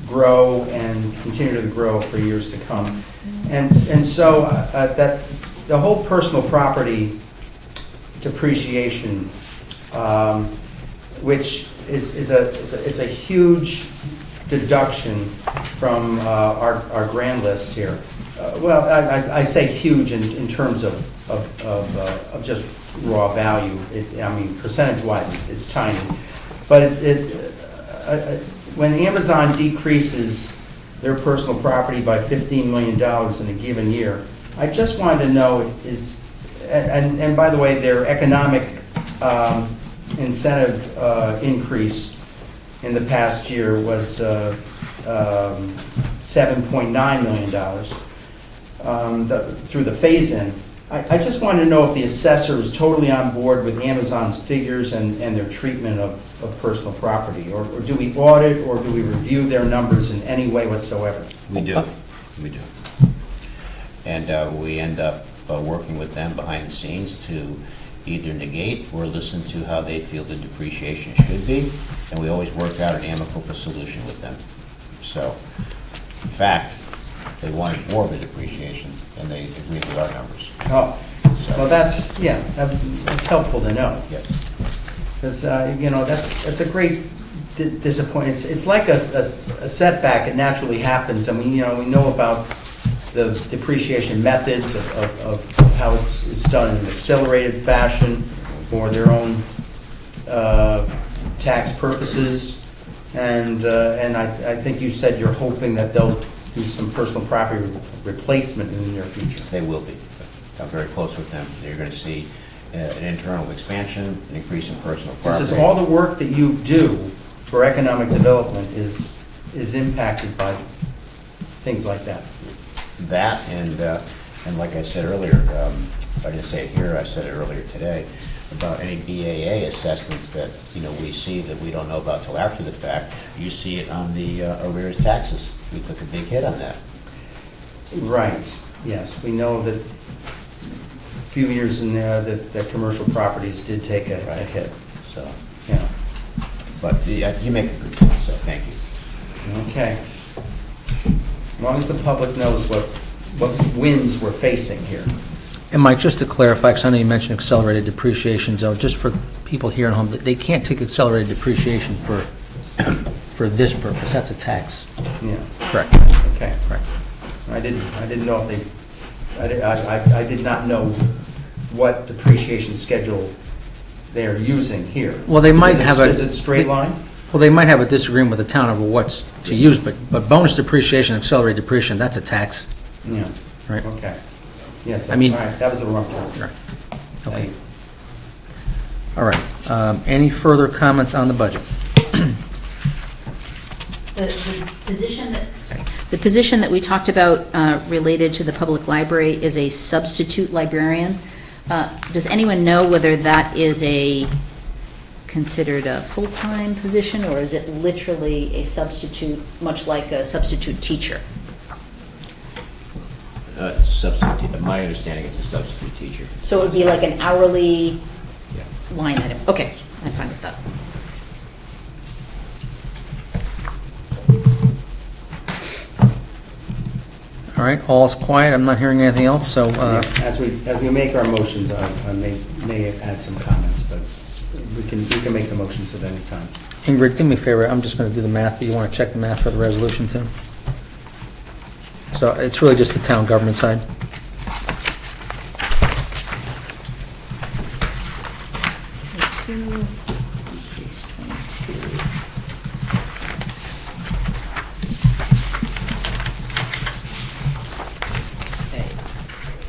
grow and continue to grow for years to come. And so that the whole personal property depreciation, which is a huge deduction from our grand list here. Well, I say huge in terms of just raw value. Percentage-wise, it's tiny. But when Amazon decreases their personal property by $15 million in a given year, I just wanted to know and by the way, their economic incentive increase in the past year was $7.9 million through the phase-in. I just wanted to know if the assessor is totally on board with Amazon's figures and their treatment of personal property, or do we audit or do we review their numbers in any way whatsoever? We do. And we end up working with them behind the scenes to either negate or listen to how they feel the depreciation should be, and we always work out an amicable solution with them. So, in fact, they wanted more of the depreciation, and they agreed with our numbers. Oh, well, that's helpful to know. Yes. Because, that's a great disappointment. It's like a setback. It naturally happens, and we know about the depreciation methods of how it's done in an accelerated fashion for their own tax purposes. And I think you said you're hoping that they'll do some personal property replacement in the near future. They will be. I'm very close with them. They're going to see an internal expansion, an increase in personal property. This is all the work that you do for economic development is impacted by things like that. That and like I said earlier, I didn't say it here, I said it earlier today, about any BAA assessments that we see that we don't know about till after the fact. You see it on the arrears taxes. We took a big hit on that. Right, yes, we know that few years in there that commercial properties did take a hit, so, yeah. But you make a good point, so thank you. Okay. As long as the public knows what winds we're facing here. And Mike, just to clarify, because I know you mentioned accelerated depreciation, so just for people here at home, they can't take accelerated depreciation for this purpose. That's a tax. Yeah. Correct. Okay. Correct. I didn't know if I did not know what depreciation schedule they're using here. Well, they might have a... Is it straight line? Well, they might have a disagreement with the town over what's to use, but bonus depreciation, accelerated depreciation, that's a tax, Yeah. right? Okay. Yes, I mean- all right, that was the wrong term. Right. Thank Okay. you. All right. Any further comments on the budget? The position that we talked about related to the public library is a substitute librarian. Does anyone know whether that is considered a full-time position, or is it literally a substitute, much like a substitute teacher? Substitute, my understanding is a substitute teacher. So it would be like an hourly Yeah. line item? Okay, I'm fine with that. All right, all's quiet, I'm not hearing anything else, so, As we make our motions, I may add some comments, but we can make the motions at any time. Ingrid, do me a favor, I'm just going to do the math, but you want to check the math for the resolution too? So it's really just the town government side?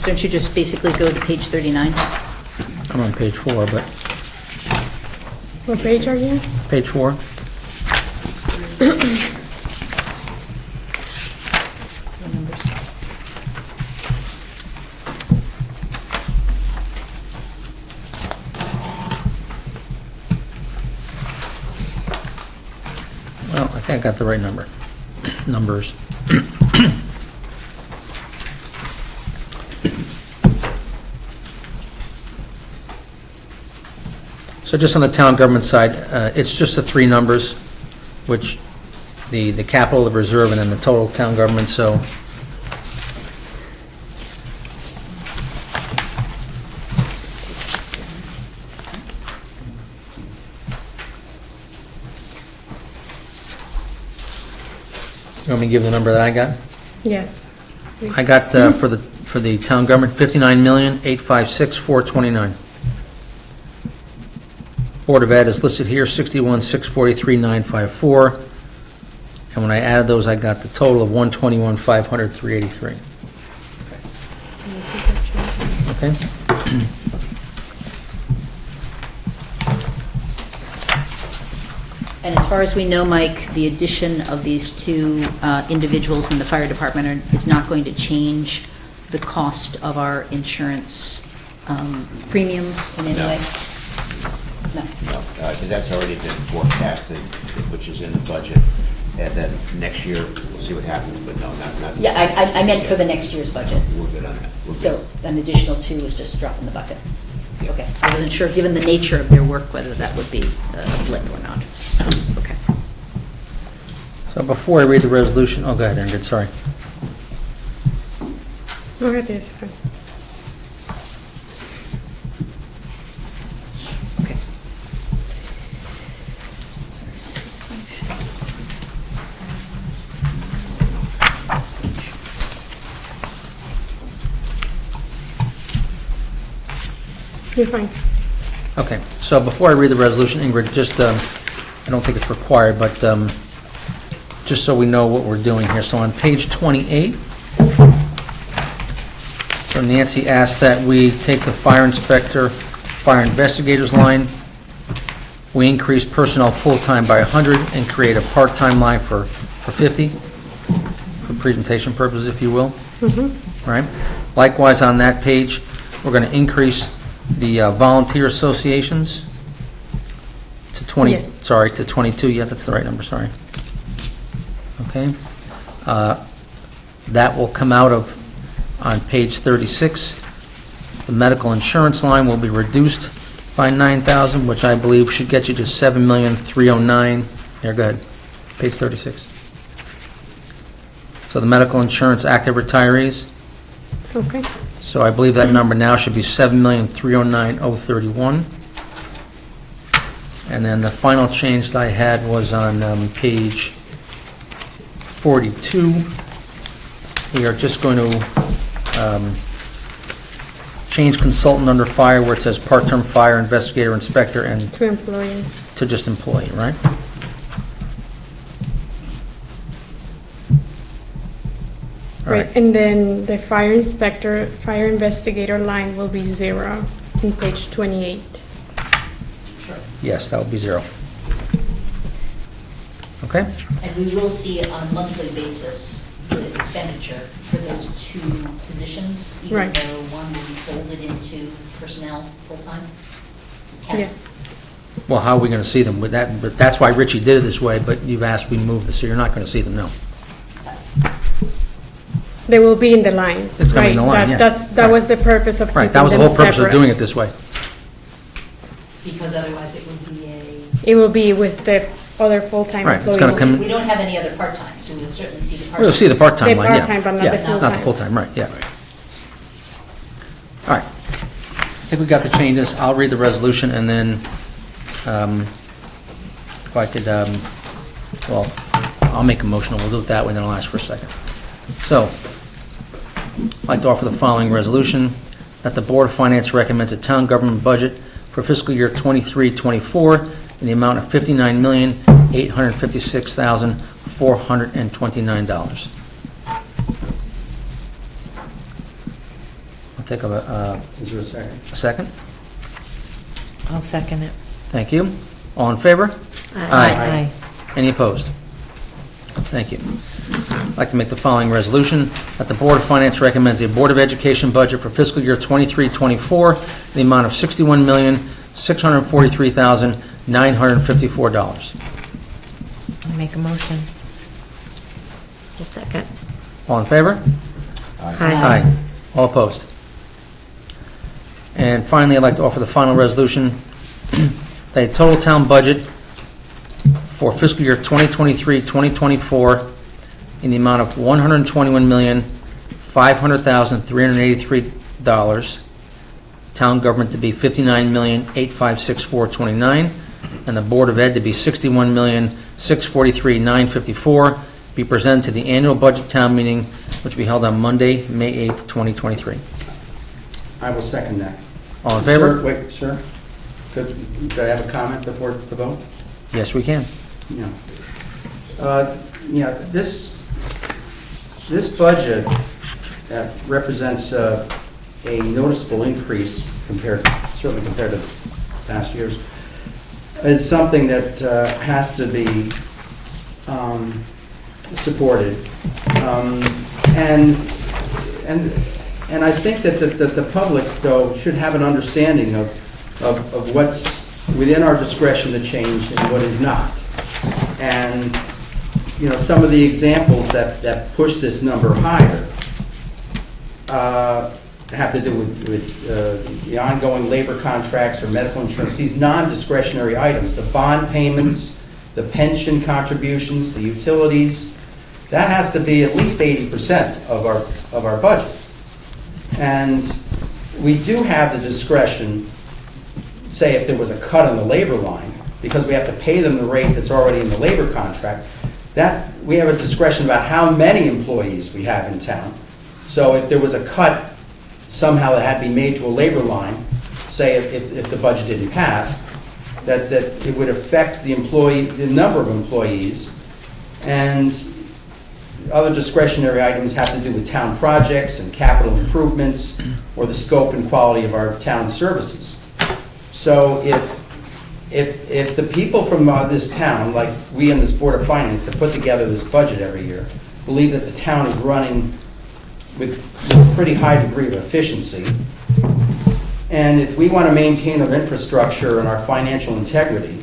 Don't you just basically go to page 39? I'm on page 4, but, What page are you? page 4? Well, I think I got the right numbers. So just on the town government side, it's just the three numbers, which the capital, the reserve, and then the total town government, so. You want me to give the number that I got? Yes. I got, for the town government, 59,856,429. Board of Ed is listed here, 61,643,954. And when I added those, I got the total of 121,500,383. Okay? And as far as we know, Mike, the addition of these two individuals in the fire department is not going to change the cost of our insurance premiums in any No. way? No. No, because that's already been forecasted, which is in the budget. And then next year, we'll see what happens, but no, not. Yeah, I meant for the next year's budget. We're good on that. We're So good. an additional two is just a drop in the bucket. Yeah. Okay. I wasn't sure, given the nature of their work, whether that would be a blip or not. Okay. So before I read the resolution, oh, go ahead, Ingrid, sorry. Go ahead, yes, fine. Okay. You're fine. Okay, so before I read the resolution, Ingrid, just, I don't think it's required, but just so we know what we're doing here. So on page 28, so Nancy asked that we take the fire inspector, fire investigators line, we increase personnel full-time by 100 and create a part-time line for 50, for presentation purposes, if you will. All right. Likewise, on that page, we're going to increase the volunteer associations to 20, Yes. sorry, to 22, yeah, that's the right number, sorry. Okay. That will come out of, on page 36, The medical insurance line will be reduced by $9,000, which I believe should get you to $7,309,000. Here, go ahead. Page 36. So the medical insurance active retirees, Okay. so I believe that number now should be $7,309,031. And then the final change that I had was on page 42. We are just going to change consultant under fire where it says part-term fire investigator, inspector, and To employee. to just employee, right? All Right, right. and then the fire inspector, fire investigator line will be 0 in page 28. Yes, that would be 0. Okay? And we will see on a monthly basis the expenditure for those two positions, even Right. though one will be folded into personnel full-time? Count. Yes. Well, how are we going to see them with that? But that's why Richie did it this way, but you've asked me to move this, so you're not going to see them, no. They will be in the line. It's gonna be in the right? line, yeah. That was the purpose of Right, keeping that was the them whole purpose of separate. doing it this way. Because otherwise it would be a, It will be with the other full-time Right, it's employees. gonna come- we don't have any other part-time, so we'll certainly see the part-time. We'll see the part-time The line, yeah. part-time, but not Yeah, the Not the full-time. full-time, right, yeah. All right. I think we got the changes. I'll read the resolution, and then if I could, well, I'll make a motion, and we'll do it that way, then I'll ask for a second. So, I'd like to offer the following resolution, that the Board of Finance recommends a town government budget for fiscal year 23-24 in the amount of $59,856,429. I'll take Is there a second? a second. I'll second it. Thank you. All in favor? Aye. Any opposed? Thank you. I'd like to make the following resolution, that the Board of Finance recommends a Board of Education budget for fiscal year 23-24 in the amount of $61,643,954. I make a motion. A second. All in favor? Aye. All opposed? And finally, I'd like to offer the final resolution, that a total town budget for fiscal year 2023-2024 in the amount of $121,500,383, town government to be $59,856,429, and the Board of Ed to be $61,643,954, be presented to the annual budget town meeting, which will be held on Monday, May 8th, 2023. I will second that. All in favor? Sir, wait, sir? Could I have a comment before the vote? Yes, we can. Yeah. This budget represents a noticeable increase certainly compared to past years, is something that has to be supported. And I think that the public, though, should have an understanding of what's within our discretion to change and what is not. And, you know, some of the examples that push this number higher have to do with the ongoing labor contracts or medical insurance, these non-discretionary items, the bond payments, the pension contributions, the utilities. That has to be at least 80% of our budget. And we do have the discretion, say if there was a cut on the labor line, because we have to pay them the rate that's already in the labor contract, that we have a discretion about how many employees we have in town. So if there was a cut somehow that had to be made to a labor line, say if the budget didn't pass, that it would affect the number of employees. And other discretionary items have to do with town projects and capital improvements or the scope and quality of our town services. So if the people from this town, like we in this Board of Finance that put together this budget every year, believe that the town is running with a pretty high degree of efficiency, and if we want to maintain our infrastructure and our financial integrity,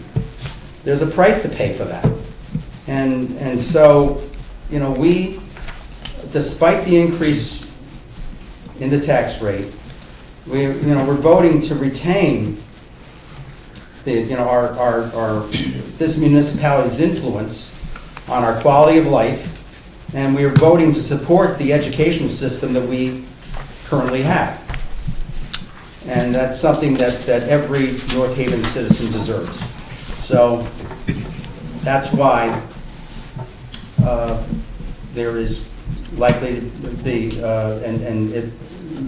there's a price to pay for that. And so, you know, we, despite the increase in the tax rate, we're voting to retain this municipality's influence on our quality of life, and we are voting to support the educational system that we currently have. And that's something that every North Haven citizen deserves. So that's why there is likely to be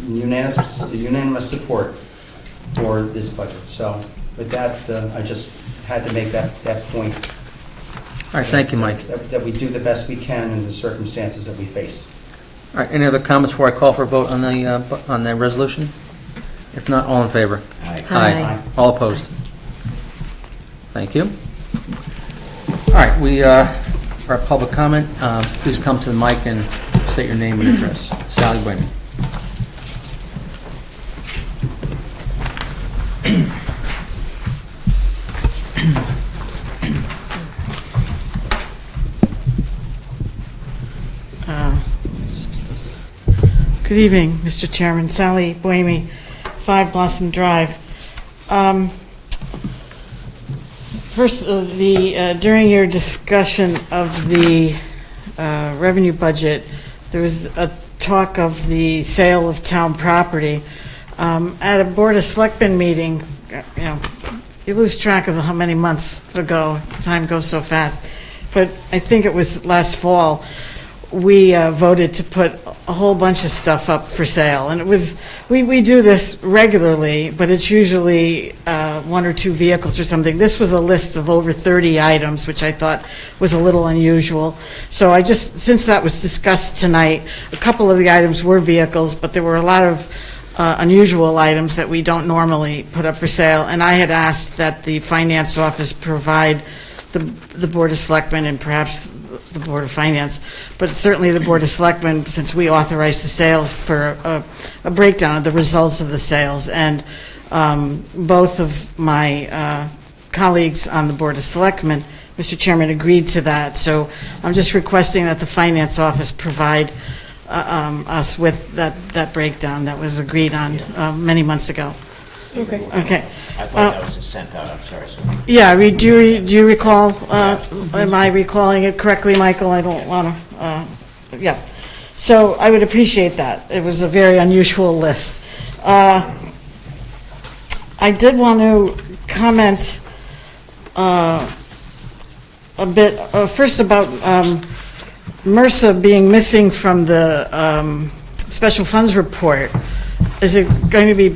unanimous support for this budget. So with that, I just had to make that point. All right, thank you, Mike. That we do the best we can in the circumstances that we face. All right, any other comments before I call for a vote on the resolution? If not, all in favor? Aye. Aye. All opposed? Thank you. All right, we are public comment. Please come to the mic and state your name and address. Sally Boehme. Good evening, Mr. Chairman. Sally Boehme, 5 Blossom Drive. First, during your discussion of the revenue budget, there was a talk of the sale of town property. At a Board of Selectmen meeting, you lose track of how many months ago. Time goes so fast. But I think it was last fall, we voted to put a whole bunch of stuff up for sale. And it was, we do this regularly, but it's usually 1 or 2 vehicles or something. This was a list of over 30 items, which I thought was a little unusual. So since that was discussed tonight, a couple of the items were vehicles, but there were a lot of unusual items that we don't normally put up for sale. And I had asked that the Finance Office provide the Board of Selectmen and perhaps the Board of Finance, but certainly the Board of Selectmen, since we authorized the sales, for a breakdown of the results of the sales. And both of my colleagues on the Board of Selectmen, Mr. Chairman, agreed to that. So I'm just requesting that the Finance Office provide us with that breakdown that was agreed on many months ago. Okay. Okay. I thought that was sent out, I'm sorry. So Yeah, do you recall, am I recalling it correctly, Michael? I don't want to, yeah. So I would appreciate that. It was a very unusual list. I did want to comment a bit, first about MRSA being missing from the special funds report. Is it going to be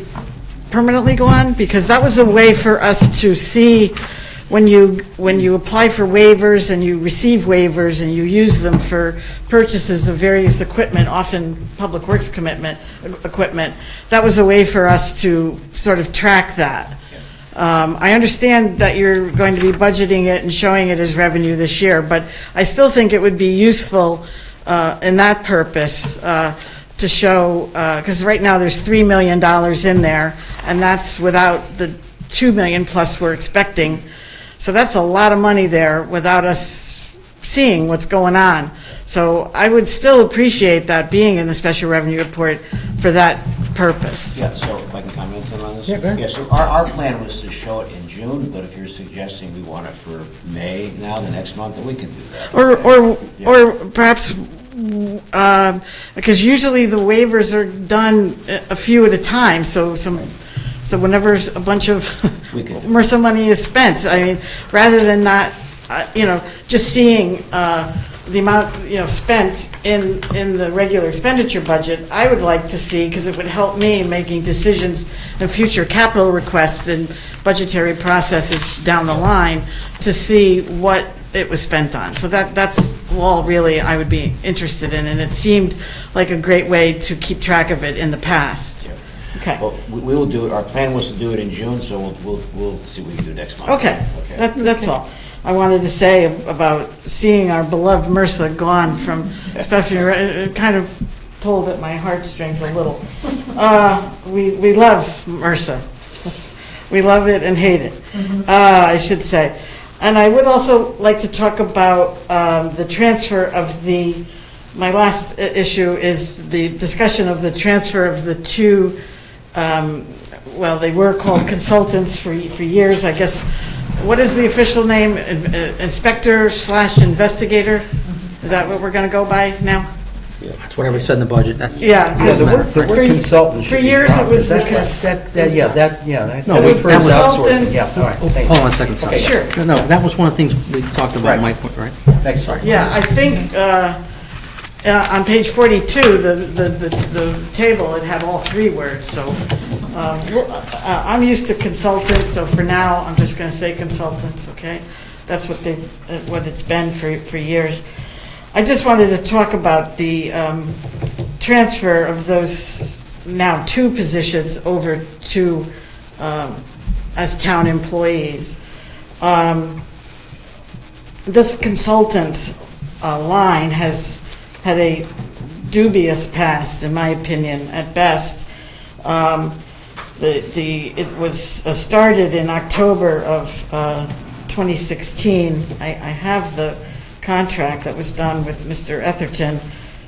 permanently gone? Because that was a way for us to see when you apply for waivers and you receive waivers and you use them for purchases of various equipment, often public works equipment, that was a way for us to sort of track that. I understand that you're going to be budgeting it and showing it as revenue this year, but I still think it would be useful in that purpose to show, because right now there's $3 million in there, and that's without the $2 million plus we're expecting. So that's a lot of money there without us seeing what's going on. So I would still appreciate that being in the special revenue report for that purpose. Yeah, so if I can comment on this? Yeah, go ahead. Yeah, so our plan was to show it in June, but if you're suggesting we want it for May now, the next month, then we can do that. Or perhaps, because usually the waivers are done a few at a time, so whenever a bunch of We can do MRSA money is spent, I mean, rather than not, just seeing the amount, spent in the regular expenditure budget, I would like to see, because it would help me in making decisions in future capital requests and budgetary processes down the line, to see what it was spent on. So that's all really I would be interested in, and it seemed like a great way to keep track of it in the past. Okay. Well, we will do it, our plan was to do it in June, so we'll see what we can do next month. Okay, that's all I wanted to say about seeing our beloved MRSA gone from, especially, it kind of pulled at my heartstrings a little. We love MRSA. We love it and hate it, I should say. And I would also like to talk about the transfer of my last issue is the discussion of the transfer of the 2 well, they were called consultants for years, I guess. What is the official name? Inspector/investigator? Is that what we're going to go by now? That's whatever we said in the budget. That- Yeah. Yeah, the word for- consultant should For be years, it dropped. was the. Yeah, No, that we- was that was- outsourcing, yeah, all right, thank you. Hold on a second, sorry. Sure. No, that was one of the things we talked about, Right. Mike, right? Thanks, sorry. Yeah, I think on page 42, the table, it had all three words, so I'm used to consultants, so for now, I'm just going to say consultants, okay? That's what what it's been for years. I just wanted to talk about the transfer of those now 2 positions over to as town employees. This consultant line has had a dubious past, in my opinion, at best. It was started in October of 2016. I have the contract that was done with Mr. Etherton,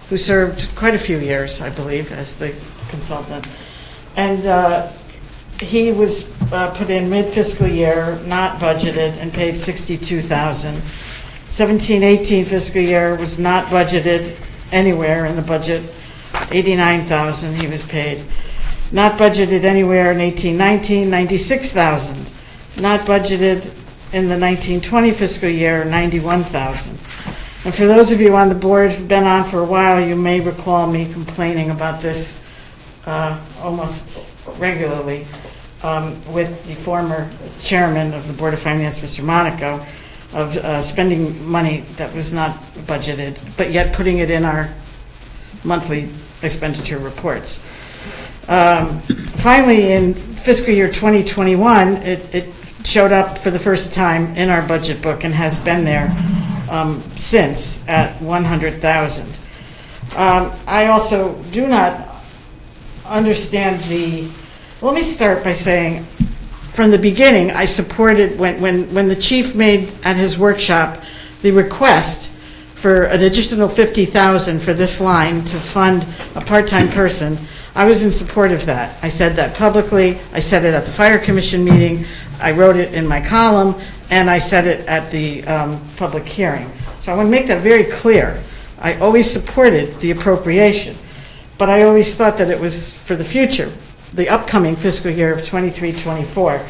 who served quite a few years, I believe, as the consultant. And he was put in mid-fiscal year, not budgeted, and paid $62,000. 17-18 fiscal year was not budgeted anywhere in the budget, $89,000 he was paid. Not budgeted anywhere in 18-19, $96,000. Not budgeted in the 19-20 fiscal year, $91,000. And for those of you on the board who've been on for a while, you may recall me complaining about this almost regularly with the former chairman of the Board of Finance, Mr. Monaco, of spending money that was not budgeted, but yet putting it in our monthly expenditure reports. Finally, in fiscal year 2021, it showed up for the first time in our budget book and has been there since at $100,000. I also do not understand let me start by saying, from the beginning, I supported, when the chief made at his workshop the request for an additional $50,000 for this line to fund a part-time person, I was in support of that. I said that publicly, I said it at the fire commission meeting, I wrote it in my column, and I said it at the public hearing. So I want to make that very clear. I always supported the appropriation, but I always thought that it was for the future, the upcoming fiscal year of 23-24.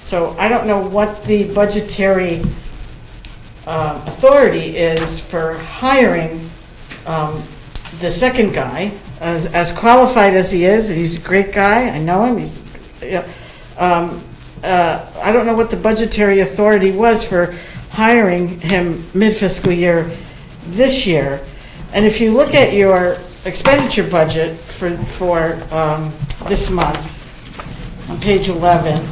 So I don't know what the budgetary authority is for hiring the second guy, as qualified as he is, and he's a great guy, I know him, I don't know what the budgetary authority was for hiring him mid-fiscal year this year. And if you look at your expenditure budget for this month, on page 11,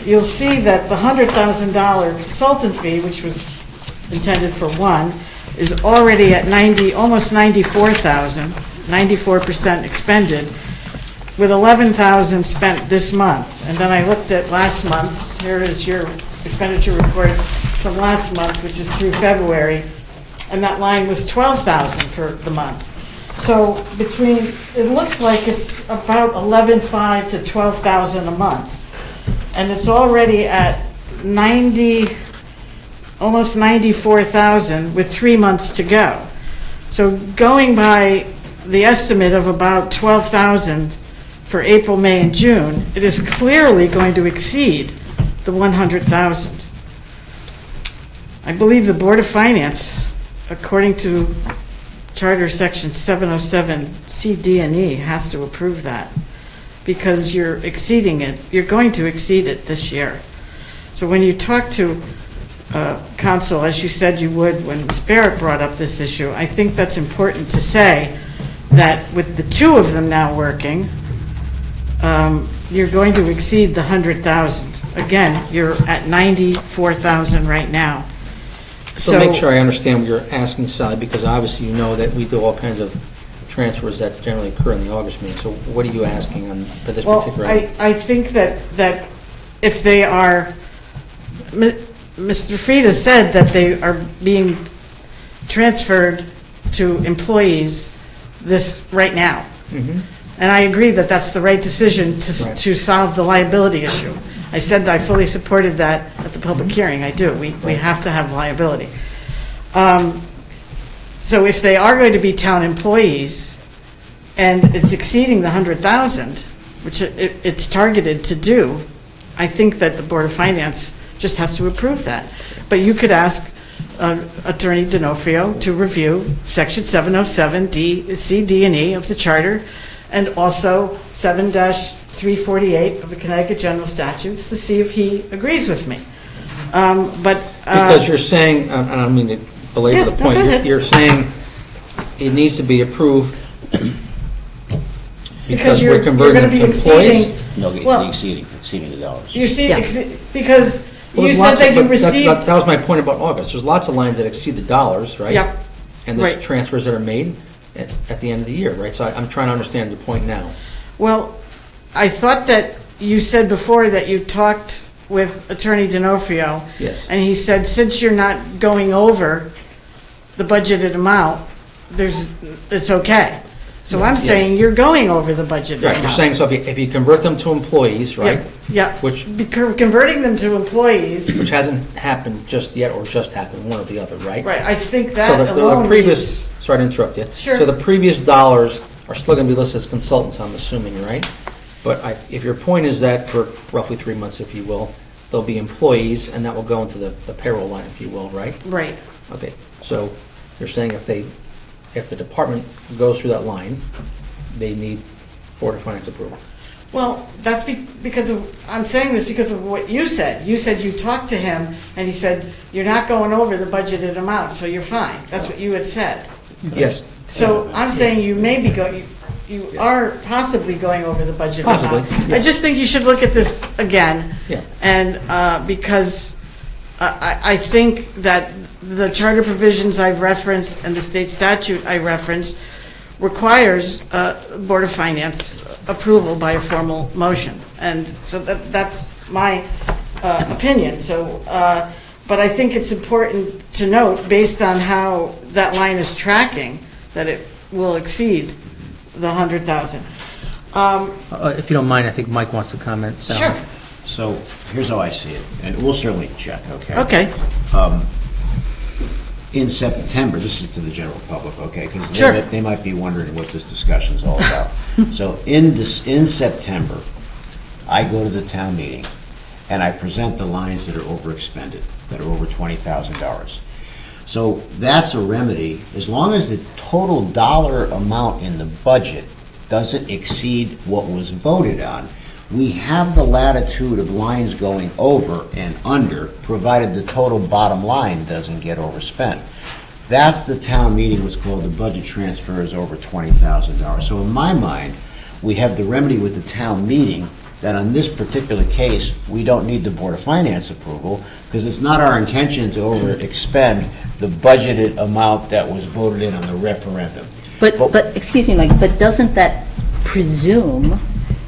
you'll see that the $100,000 consultant fee, which was intended for one, is already at almost $94,000, 94% expended, with $11,000 spent this month. And then I looked at last month's. Here is your expenditure report from last month, which is through February, and that line was $12,000 for the month. So it looks like it's about $11,500 to $12,000 a month. And it's already at almost $94,000 with 3 months to go. So going by the estimate of about $12,000 for April, May, and June, it is clearly going to exceed the $100,000. I believe the Board of Finance, according to Charter Section 707 C, D, and E, has to approve that, because you're exceeding it. You're going to exceed it this year. So when you talk to council, as you said you would when Ms. Barrett brought up this issue, I think that's important to say that with the 2 of them now working, you're going to exceed the $100,000. Again, you're at $94,000 right now. So make sure I understand what you're asking, Sally, because obviously you know that we do all kinds of transfers that generally occur in the August meeting. So what are you asking for this particular? Well, I think that if they are, Mr. Frieda said that they are being transferred to employees right now. And I agree that that's the right decision to solve the liability issue. I said that I fully supported that at the public hearing. I do. We have to have liability. So if they are going to be town employees, and it's exceeding the 100,000, which it's targeted to do, I think that the Board of Finance just has to approve that. But you could ask Attorney D'Onofrio to review Section 707 C, D, and E of the Charter, and also 7-348 of the Connecticut General Statutes to see if he agrees with me. Because you're saying, and I don't mean to belabor the point, go ahead. you're saying it needs to be approved because you're we're converting going to them be to employees? exceeding. No, Well- exceeding the dollars. You see, Yeah. because Well, you there's said lots that of- you but received. That was my point about August. There's lots of lines that exceed the dollars, right? Yep. And there's Right. transfers that are made at the end of the year, right? So I'm trying to understand your point now. Well, I thought that you said before that you talked with Attorney D'Onofrio. Yes. And he said, since you're not going over the budgeted amount, it's okay. So I'm Yes. saying you're going over the budgeted Right, amount. you're saying, so if you convert them to employees, right? Yeah. Which Converting them to employees, hasn't happened just yet, or just happened, one or the other, right? right, I think So that the alone previous, sorry to interrupt you. Sure. So the previous dollars are still going to be listed as consultants, I'm assuming, right? But if your point is that for roughly 3 months, if you will, they'll be employees, and that will go into the payroll line, if you will, right? Right. Okay, so you're saying if the department goes through that line, they need Board of Finance approval? Well, that's because of, I'm saying this because of what you said. You said you talked to him, and he said, you're not going over the budgeted amount, so you're fine. That's what you had said. Yes. So I'm saying you may be going, you are possibly going over the budget amount. Possibly, yeah. I just think you should look at this again. Yeah. And because I think that the charter provisions I've referenced and the state statute I referenced requires Board of Finance approval by a formal motion. And so that's my opinion. So, but I think it's important to note, based on how that line is tracking, that it will exceed the 100,000. If you don't mind, I think Mike wants to comment. So. Sure. So here's how I see it, and we'll certainly check, okay? Okay. In September, this is to the general public, okay? Because Sure. they might be wondering what this discussion is all about. So in September, I go to the town meeting, and I present the lines that are overexpended, that are over $20,000. So that's a remedy, as long as the total dollar amount in the budget doesn't exceed what was voted on. We have the latitude of lines going over and under, provided the total bottom line doesn't get overspent. That's the town meeting, what's called the budget transfer is over $20,000. So in my mind, we have the remedy with the town meeting that on this particular case, we don't need the Board of Finance approval, because it's not our intention to overexpend the budgeted amount that was voted in on the referendum. But, excuse me, Mike, but doesn't that presume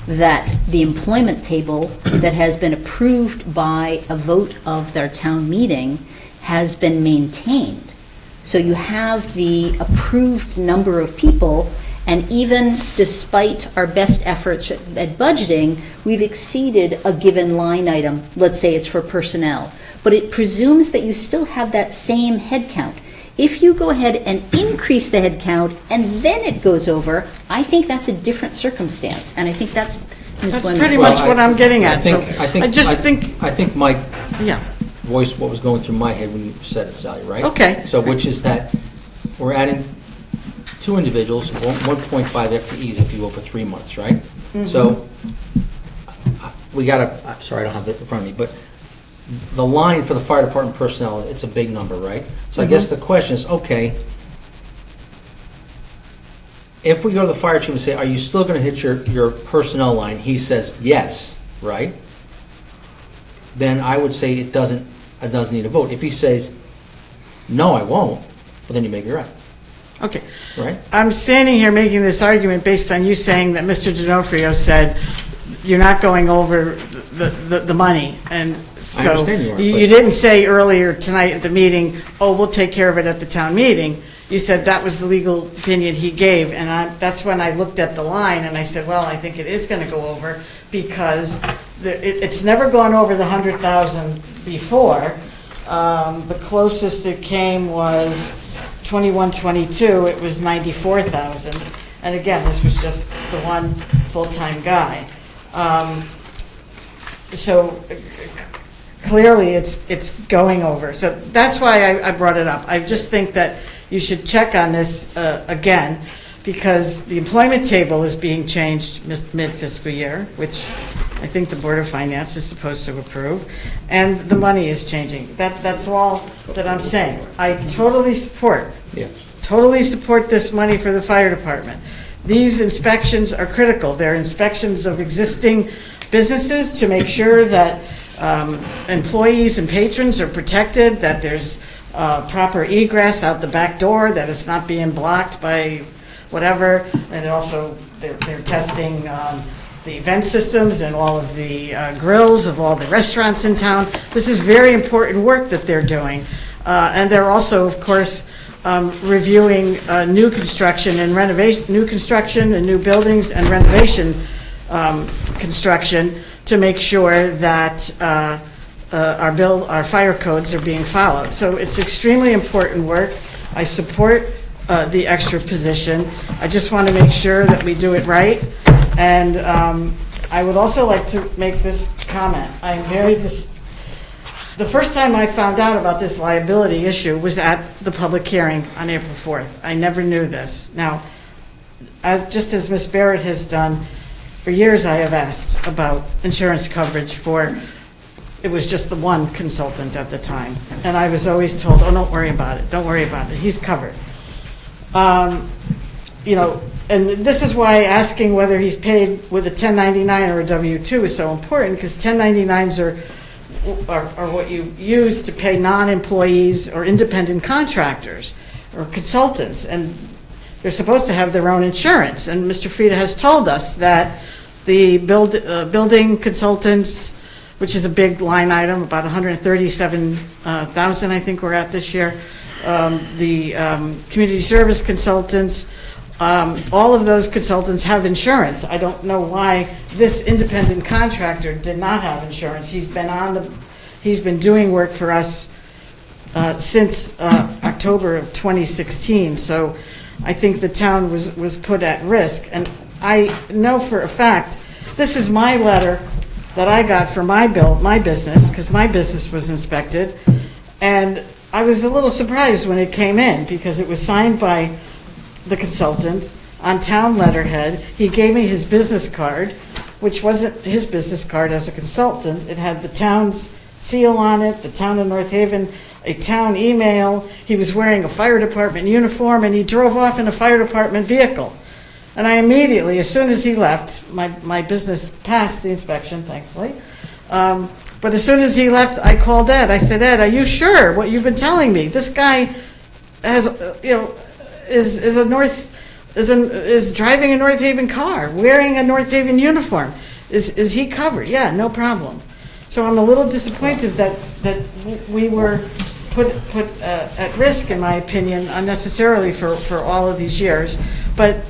that the employment table that has been approved by a vote of their town meeting has been maintained? So you have the approved number of people, and even despite our best efforts at budgeting, we've exceeded a given line item. Let's say it's for personnel. But it presumes that you still have that same head count. If you go ahead and increase the head count and then it goes over, I think that's a different circumstance. And I think that's Ms. That's Boyman's pretty point. much what I'm getting at. So I think Mike yeah. voiced what was going through my head when you said it, Sally, right? Okay. So which is that we're adding 2 individuals, 1.5 FTEs, if you will, for 3 months, right? Mm-hmm. So we got to, I'm sorry, I don't have it in front of me, but the line for the fire department personnel, it's a big number, right? So I guess the question is, okay, if we go to the fire chief and say, are you still going to hit your personnel line? He says yes, right? Then I would say it doesn't need a vote. If he says, no, I won't, well, then you may be right, Okay. right? I'm standing here making this argument based on you saying that Mr. D'Onofrio said you're not going over the money. And so understand you are, you but- didn't say earlier tonight at the meeting, oh, we'll take care of it at the town meeting. you said that was the legal opinion he gave, and that's when I looked at the line, and I said, well, I think it is going to go over, because it's never gone over the 100,000 before. The closest it came was 21-22, it was 94,000. And again, this was just the one full-time guy. So clearly, it's going over. So that's why I brought it up. I just think that you should check on this again, because the employment table is being changed mid-fiscal year, which I think the Board of Finance is supposed to approve, and the money is changing. That's all that I'm saying. I totally support this money for the fire department. These inspections are critical. They're inspections of existing businesses to make sure that employees and patrons are protected, that there's proper egress out the back door, that it's not being blocked by whatever, and also they're testing the vent systems and all of the grills of all the restaurants in town. This is very important work that they're doing. And they're also, of course, reviewing new construction and new buildings and renovation construction to make sure that our fire codes are being followed. So it's extremely important work. I support the extra position. I just want to make sure that we do it right. And I would also like to make this comment. I'm very the first time I found out about this liability issue was at the public hearing on April 4th. I never knew this. Now, just as Ms. Barrett has done, for years I have asked about insurance coverage for, it was just the one consultant at the time. And I was always told, oh, don't worry about it. Don't worry about it. He's covered. You know, and this is why asking whether he's paid with a 1099 or a W-2 is so important, because 1099s are what you use to pay non-employees or independent contractors or consultants, and they're supposed to have their own insurance. And Mr. Frieda has told us that the building consultants, which is a big line item, about 137,000 I think we're at this year, the community service consultants, all of those consultants have insurance. I don't know why this independent contractor did not have insurance. He's been doing work for us since October of 2016. So I think the town was put at risk. And I know for a fact, this is my letter that I got for my business, because my business was inspected. And I was a little surprised when it came in, because it was signed by the consultant on town letterhead. He gave me his business card, which wasn't his business card as a consultant. It had the town's seal on it, the town of North Haven, a town email. He was wearing a fire department uniform, and he drove off in a fire department vehicle. And I immediately, as soon as he left, my business passed the inspection, thankfully. But as soon as he left, I called Ed. I said, Ed, are you sure what you've been telling me? This guy has, is driving a North Haven car, wearing a North Haven uniform. Is he covered? Yeah, no problem. So I'm a little disappointed that we were put at risk, in my opinion, unnecessarily for all of these years. But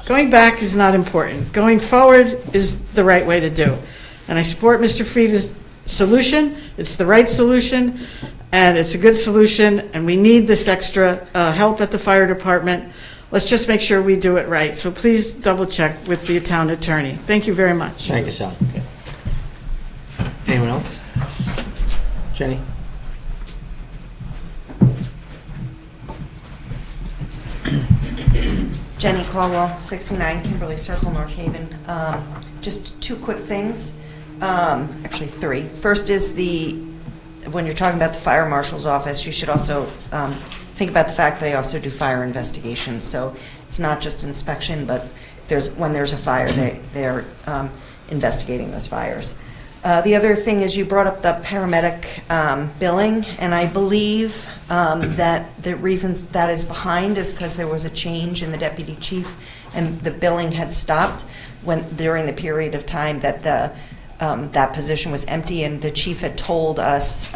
going back is not important. Going forward is the right way to do. And I support Mr. Frieda's solution. It's the right solution, and it's a good solution, and we need this extra help at the fire department. Let's just make sure we do it right. So please double check with the town attorney. Thank you very much. Thank you, Sally. Okay. Anyone else? Jenny? Jenny Caldwell, 69 Kimberly Circle, North Haven. Just two quick things, actually three. First is when you're talking about the fire marshal's office, you should also think about the fact they also do fire investigations. So it's not just inspection, but when there's a fire, they're investigating those fires. The other thing is you brought up the paramedic billing, and I believe that the reasons that is behind is because there was a change in the deputy chief, and the billing had stopped during the period of time that that position was empty, and the chief had told us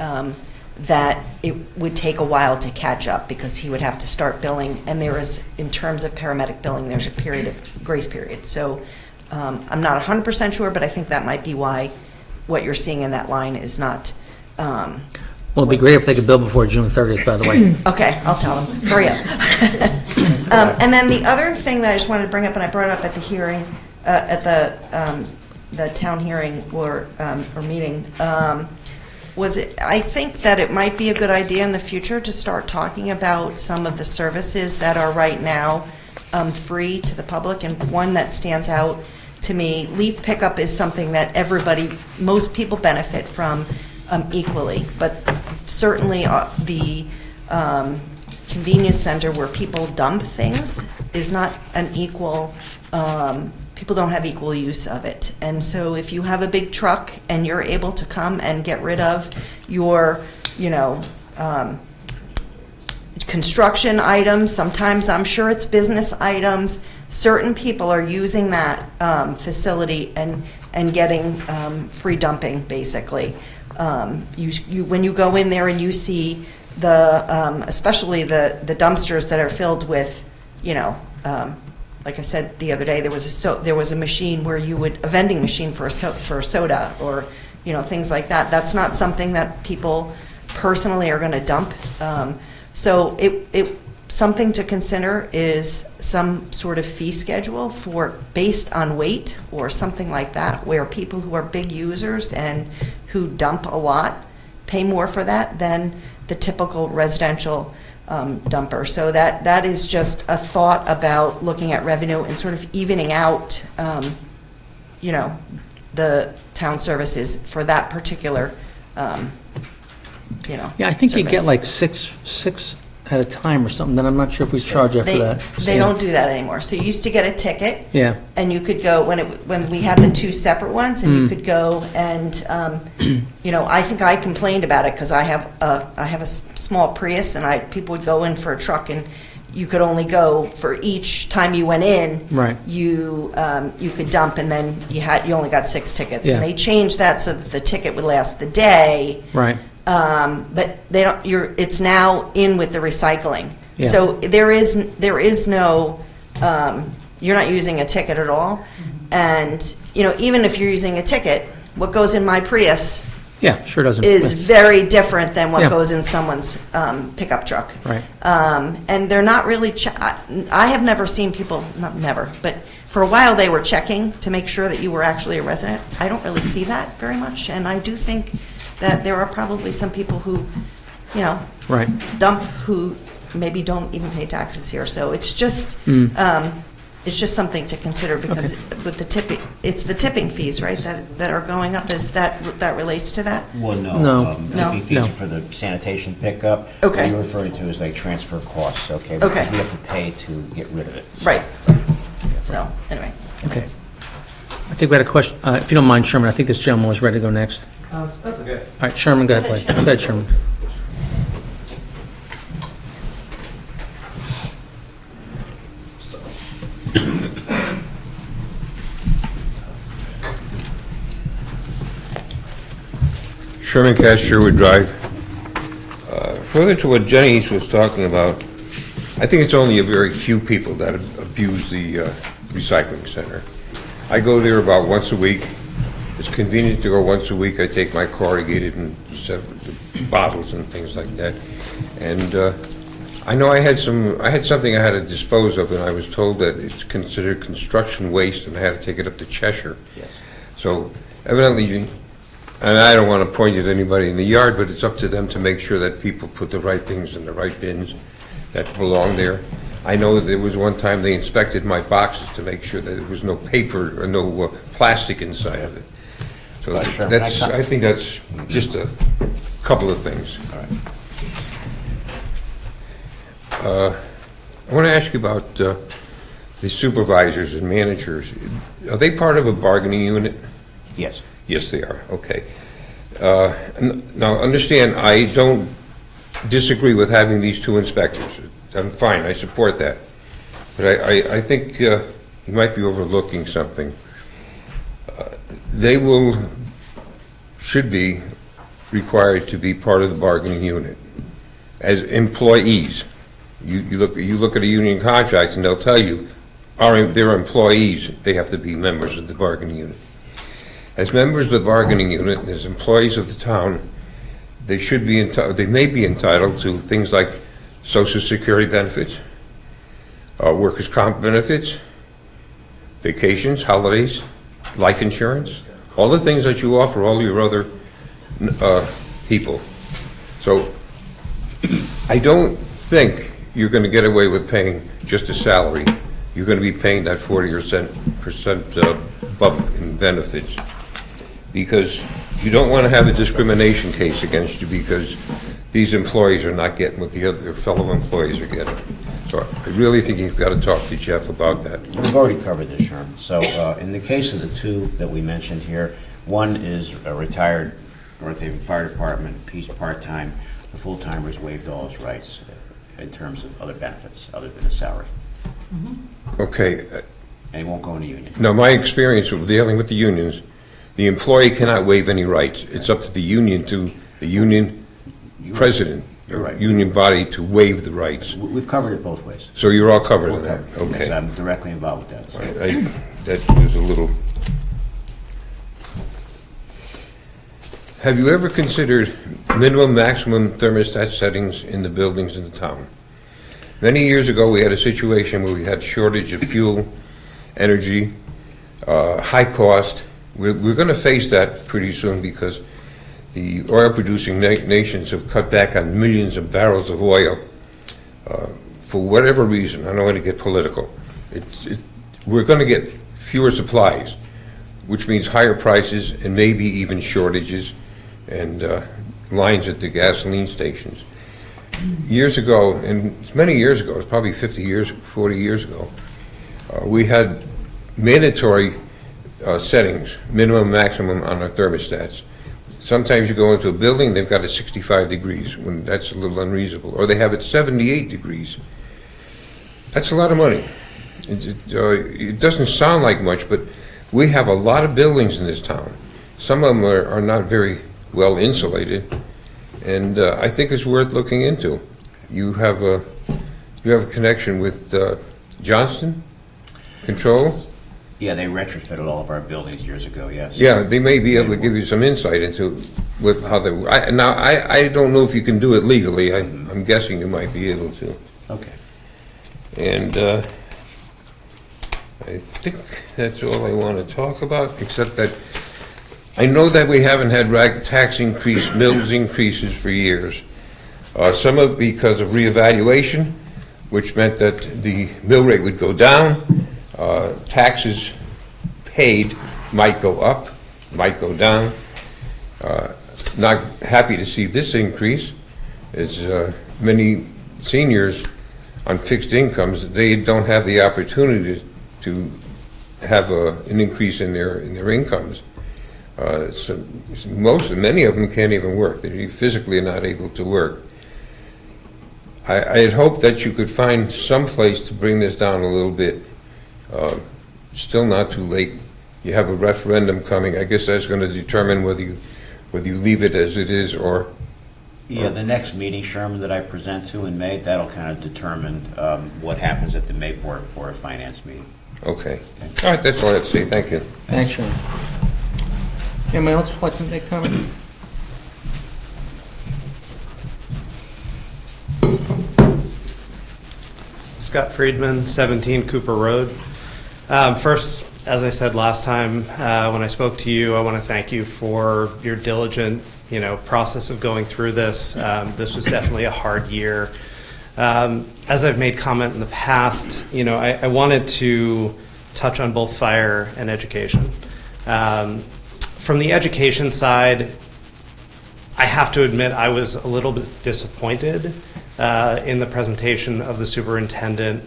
that it would take a while to catch up because he would have to start billing. And there is, in terms of paramedic billing, there's a period of grace period. So I'm not 100% sure, but I think that might be why what you're seeing in that line is not. Well, it'd be great if they could bill before June 30th, by the way. Okay, I'll tell them. Hurry up. And then the other thing that I just wanted to bring up, and I brought it up at the hearing, at the town hearing or meeting, I think that it might be a good idea in the future to start talking about some of the services that are right now free to the public, and one that stands out to me, leaf pickup is something that most people benefit from equally, but certainly the convenience center where people dump things is not an equal, people don't have equal use of it. And so if you have a big truck and you're able to come and get rid of your, construction items, sometimes I'm sure it's business items, certain people are using that facility and getting free dumping, basically. When you go in there and you see especially the dumpsters that are filled with, like I said the other day, there was a machine where a vending machine for a soda or things like that. That's not something that people personally are going to dump. So something to consider is some sort of fee schedule based on weight or something like that, where people who are big users and who dump a lot pay more for that than the typical residential dumper. So that is just a thought about looking at revenue and sort of evening out, the town services for that particular, Yeah, I think you service. get like six at a time or something, then I'm not sure if we charge after that. They don't do that anymore. So you used to get a ticket. Yeah. And you could go, when we had the two separate ones, and you could go and, I think I complained about it because I have a small Prius, and people would go in for a truck, and you could only go for each time you went in. Right. You could dump, and then you only got 6 tickets. Yeah. And they changed that so that the ticket would last the day. Right. But they don't. It's now in with the recycling. Yeah. So there is no. You're not using a ticket at all, and even if you're using a ticket, what goes in my Prius Yeah, sure doesn't. is very different than what Yeah. goes in someone's pickup truck. Right. And they're not really. I have never seen people. Not never, but for a while they were checking to make sure that you were actually a resident. I don't really see that very much, and I do think that there are probably some people who, Right. dump who maybe don't even pay taxes here. So it's just something to consider because with the tipping, it's the tipping fees, right, that are going up. Is that relates to that? Well, no. No. Tipping fees No. are for the sanitation pickup. Okay. What you're referring to is like transfer costs, okay? Okay. Because we have to pay to get rid of it. Right. So anyway. Okay. I think we had a question, if you don't mind, Sherman, I think this gentleman was ready to go next. That's okay. All right, Sherman, go ahead, please. Go ahead, Sherman. Sherman Cash, Sherwood Drive. Further to what Jenny was talking about, I think it's only a very few people that abuse the recycling center. I go there about once a week. It's convenient to go once a week. I take my corrugated and bottles and things like that. And I know I had something I had to dispose of, and I was told that it's considered construction waste, and I had to take it up to Cheshire. Yes. So evidently, and I don't want to point at anybody in the yard, but it's up to them to make sure that people put the right things in the right bins that belong there. I know that there was one time they inspected my boxes to make sure that there was no paper or no plastic inside of it. So Sure. I think that's just a couple of things. All right. I want to ask you about the supervisors and managers. Are they part of a bargaining unit? Yes. Yes, they are. Okay. Now, understand, I don't disagree with having these 2 inspectors. I'm fine. I support that. But I think you might be overlooking something. They should be required to be part of the bargaining unit as employees. You look at a union contract and they'll tell you, they're employees, they have to be members of the bargaining unit. As members of the bargaining unit, as employees of the town, they should be they may be entitled to things like Social Security benefits, workers' comp benefits, vacations, holidays, life insurance, all the things that you offer all your other people. So I don't think you're going to get away with paying just a salary. You're going to be paying that 40% bump in benefits, because you don't want to have a discrimination case against you because these employees are not getting what the other fellow employees are getting. So I really think you've got to talk to Jeff about that. We've already covered this, Sherman. So in the case of the two that we mentioned here, one is a retired North Haven Fire Department, piece part-time. The full-timers waived all his rights in terms of other benefits other than a salary. Okay. And he won't go in a union. No, my experience with dealing with the unions, the employee cannot waive any rights. It's up to the union president, You're right. union body to waive the rights. We've covered it both ways. So you're all covered in Okay. that? Okay. Yes, I'm directly involved with that. So. That was a little... Have you ever considered minimum, maximum thermostat settings in the buildings in the town? Many years ago, we had a situation where we had shortage of fuel, energy, high cost. We're going to face that pretty soon because the oil-producing nations have cut back on millions of barrels of oil for whatever reason. I don't want to get political. We're going to get fewer supplies, which means higher prices and maybe even shortages and lines at the gasoline stations. Years ago, and many years ago, it's probably 50 years, 40 years ago, we had mandatory settings, minimum, maximum on our thermostats. Sometimes you go into a building, they've got it 65 degrees, when that's a little unreasonable, or they have it 78 degrees. That's a lot of money. It doesn't sound like much, but we have a lot of buildings in this town. Some of them are not very well insulated, and I think it's worth looking into. You have a connection with Johnston Control? Yeah, they retrofitted all of our buildings years ago, yes. Yeah, they may be able to give you some insight into how they... I don't know if you can do it legally. I'm guessing you might be able to. Okay. And I think that's all I want to talk about, except that I know that we haven't had tax increase, mills increases for years. Some of it because of reevaluation, which meant that the mill rate would go down. Taxes paid might go up, might go down. Not happy to see this increase, as many seniors on fixed incomes, they don't have the opportunity to have an increase in their incomes. So many of them can't even work. They physically are not able to work. I had hoped that you could find some place to bring this down a little bit. Still not too late. You have a referendum coming. I guess that's going to determine whether you leave it as it is or... Yeah, the next meeting, Sherman, that I present to in May, that'll kind of determine what happens at the May Board of Finance meeting. Okay. All right, that's all I have to say. Thank you. Thanks, Sean. Anybody else would like to make a comment? Scott Friedman, 17 Cooper Road. First, as I said last time when I spoke to you, I want to thank you for your diligent, process of going through this. This was definitely a hard year. As I've made comment in the past, I wanted to touch on both fire and education. From the education side, I have to admit I was a little bit disappointed in the presentation of the superintendent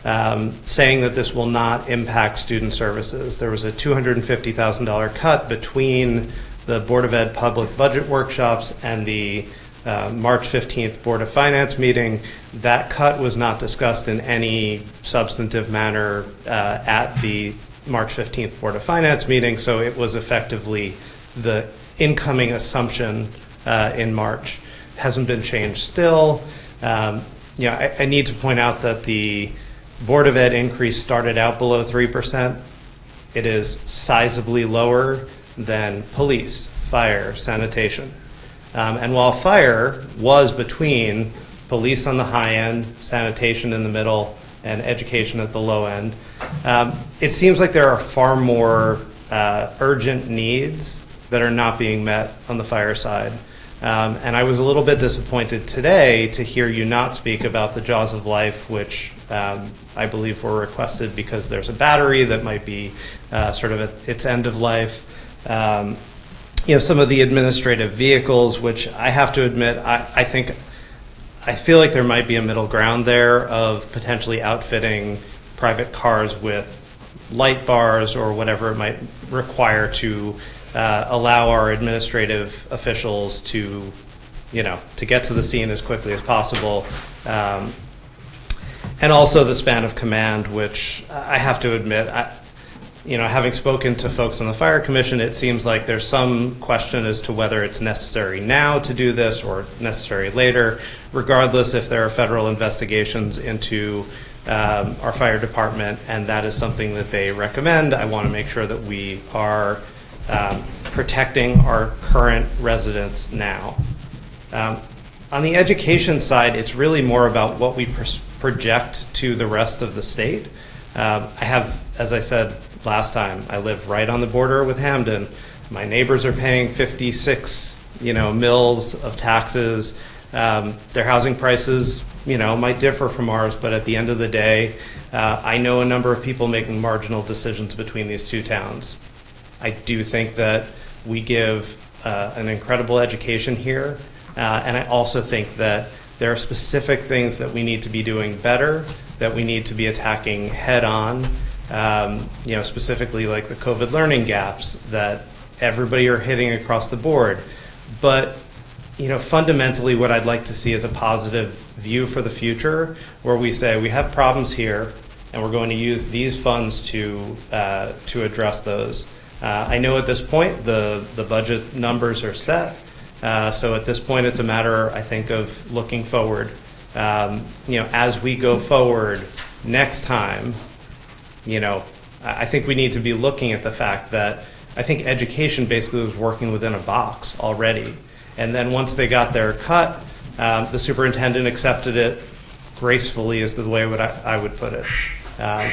saying that this will not impact student services. There was a $250,000 cut between the Board of Ed public budget workshops and the March 15th Board of Finance meeting. That cut was not discussed in any substantive manner at the March 15th Board of Finance meeting, so it was effectively the incoming assumption in March. Hasn't been changed still. I need to point out that the Board of Ed increase started out below 3%. It is sizably lower than police, fire, sanitation. And while fire was between police on the high end, sanitation in the middle, and education at the low end, it seems like there are far more urgent needs that are not being met on the fire side. And I was a little bit disappointed today to hear you not speak about the Jaws of Life, which I believe were requested because there's a battery that might be sort of at its end of life. Some of the administrative vehicles, which I have to admit, I feel like there might be a middle ground there of potentially outfitting private cars with light bars or whatever it might require to allow our administrative officials to get to the scene as quickly as possible. And also the span of command, which I have to admit, having spoken to folks on the Fire Commission, it seems like there's some question as to whether it's necessary now to do this or necessary later. Regardless, if there are federal investigations into our fire department and that is something that they recommend, I want to make sure that we are protecting our current residents now. On the education side, it's really more about what we project to the rest of the state. I have, as I said last time, I live right on the border with Hamden. My neighbors are paying 56, mills of taxes. Their housing prices, might differ from ours, but at the end of the day, I know a number of people making marginal decisions between these two towns. I do think that we give an incredible education here, and I also think that there are specific things that we need to be doing better, that we need to be attacking head on, specifically like the COVID learning gaps that everybody are hitting across the board. But, fundamentally what I'd like to see is a positive view for the future where we say we have problems here and we're going to use these funds to address those. I know at this point the budget numbers are set. So at this point, it's a matter, I think, of looking forward. As we go forward next time, I think we need to be looking at the fact that I think education basically was working within a box already. And then once they got their cut, the superintendent accepted it gracefully is the way I would put it. At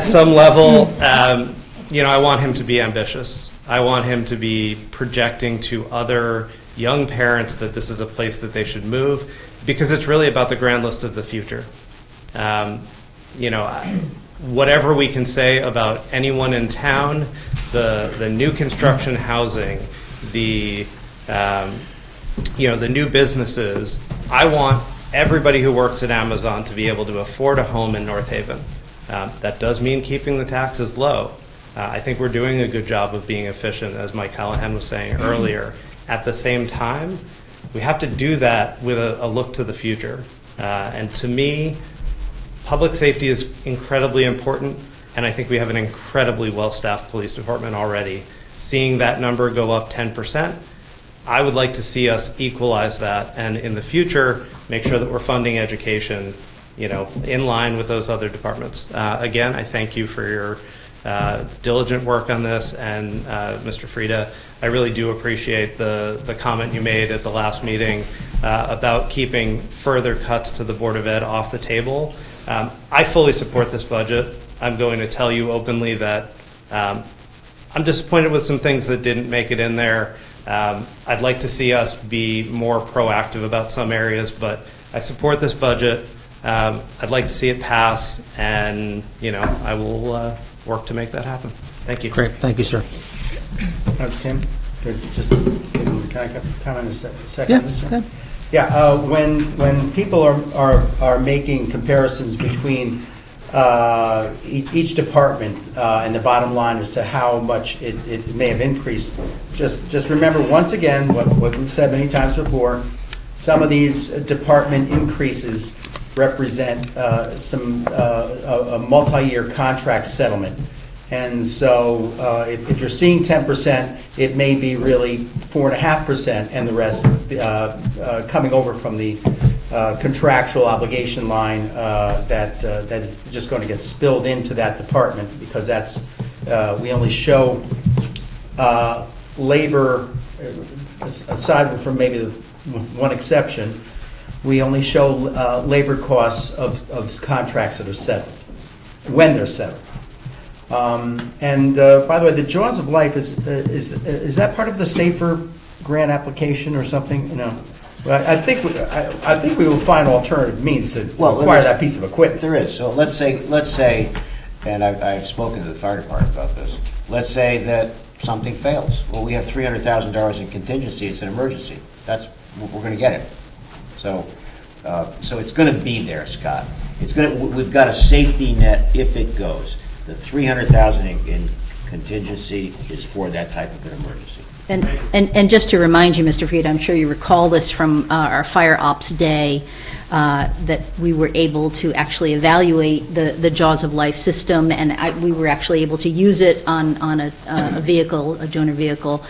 some level, I want him to be ambitious. I want him to be projecting to other young parents that this is a place that they should move, because it's really about the grand list of the future. Whatever we can say about anyone in town, the new construction housing, the new businesses, I want everybody who works at Amazon to be able to afford a home in North Haven. That does mean keeping the taxes low. I think we're doing a good job of being efficient, as Mike Callahan was saying earlier. At the same time, we have to do that with a look to the future. And to me, public safety is incredibly important, and I think we have an incredibly well-staffed police department already. Seeing that number go up 10%, I would like to see us equalize that, and in the future, make sure that we're funding education, in line with those other departments. Again, I thank you for your diligent work on this, and Mr. Frieda, I really do appreciate the comment you made at the last meeting about keeping further cuts to the Board of Ed off the table. I fully support this budget. I'm going to tell you openly that I'm disappointed with some things that didn't make it in there. I'd like to see us be more proactive about some areas, but I support this budget. I'd like to see it pass, and I will work to make that happen. Thank you. Great, thank you, sir. Tim, can I comment a second? Yeah, on this one? good. Yeah, when people are making comparisons between each department and the bottom line as to how much it may have increased, just remember once again what we've said many times before. Some of these department increases represent a multi-year contract settlement. And so if you're seeing 10%, it may be really 4.5%, and the rest coming over from the contractual obligation line that is just going to get spilled into that department, because that's, we only show labor, aside from maybe the one exception, we only show labor costs of contracts that are settled, when they're settled. And by the way, the Jaws of Life, is that part of the SAFER grant application or something? You know, I think we will find alternative means to acquire that piece of equipment. There is. So let's say, and I've spoken to the fire department about this. Let's say that something fails. Well, we have $300,000 in contingency. It's an emergency. We're going to get it. So it's going to be there, Scott. We've got a safety net if it goes. The $300,000 in contingency is for that type of an emergency. And just to remind you, Mr. Fried, I'm sure you recall this from our fire ops day, that we were able to actually evaluate the Jaws of Life system, and we were actually able to use it on a vehicle, a donor vehicle.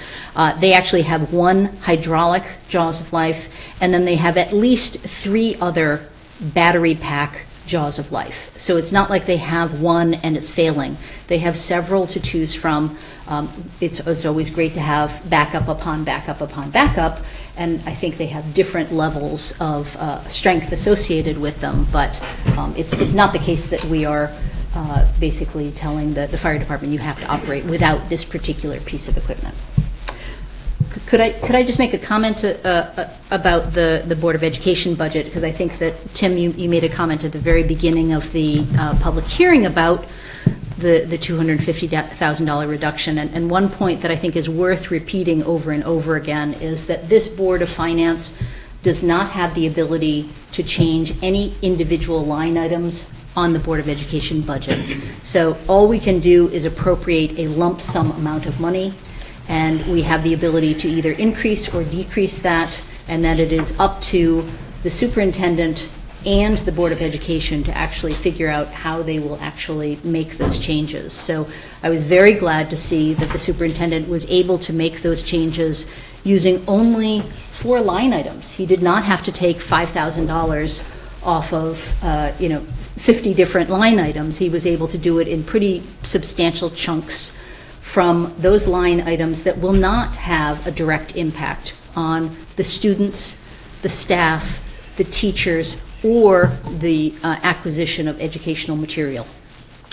They actually have one hydraulic Jaws of Life, and then they have at least 3 other battery pack Jaws of Life. So it's not like they have one and it's failing. They have several to choose from. It's always great to have backup upon backup upon backup, and I think they have different levels of strength associated with them, but it's not the case that we are basically telling the fire department you have to operate without this particular piece of equipment. Could I just make a comment about the Board of Education budget? Because I think that, Tim, you made a comment at the very beginning of the public hearing about the $250,000 reduction. And one point that I think is worth repeating over and over again is that this Board of Finance does not have the ability to change any individual line items on the Board of Education budget. So all we can do is appropriate a lump sum amount of money, and we have the ability to either increase or decrease that, and that it is up to the superintendent and the Board of Education to actually figure out how they will actually make those changes. So I was very glad to see that the superintendent was able to make those changes using only 4 line items. He did not have to take $5,000 off of 50 different line items. He was able to do it in pretty substantial chunks from those line items that will not have a direct impact on the students, the staff, the teachers, or the acquisition of educational material.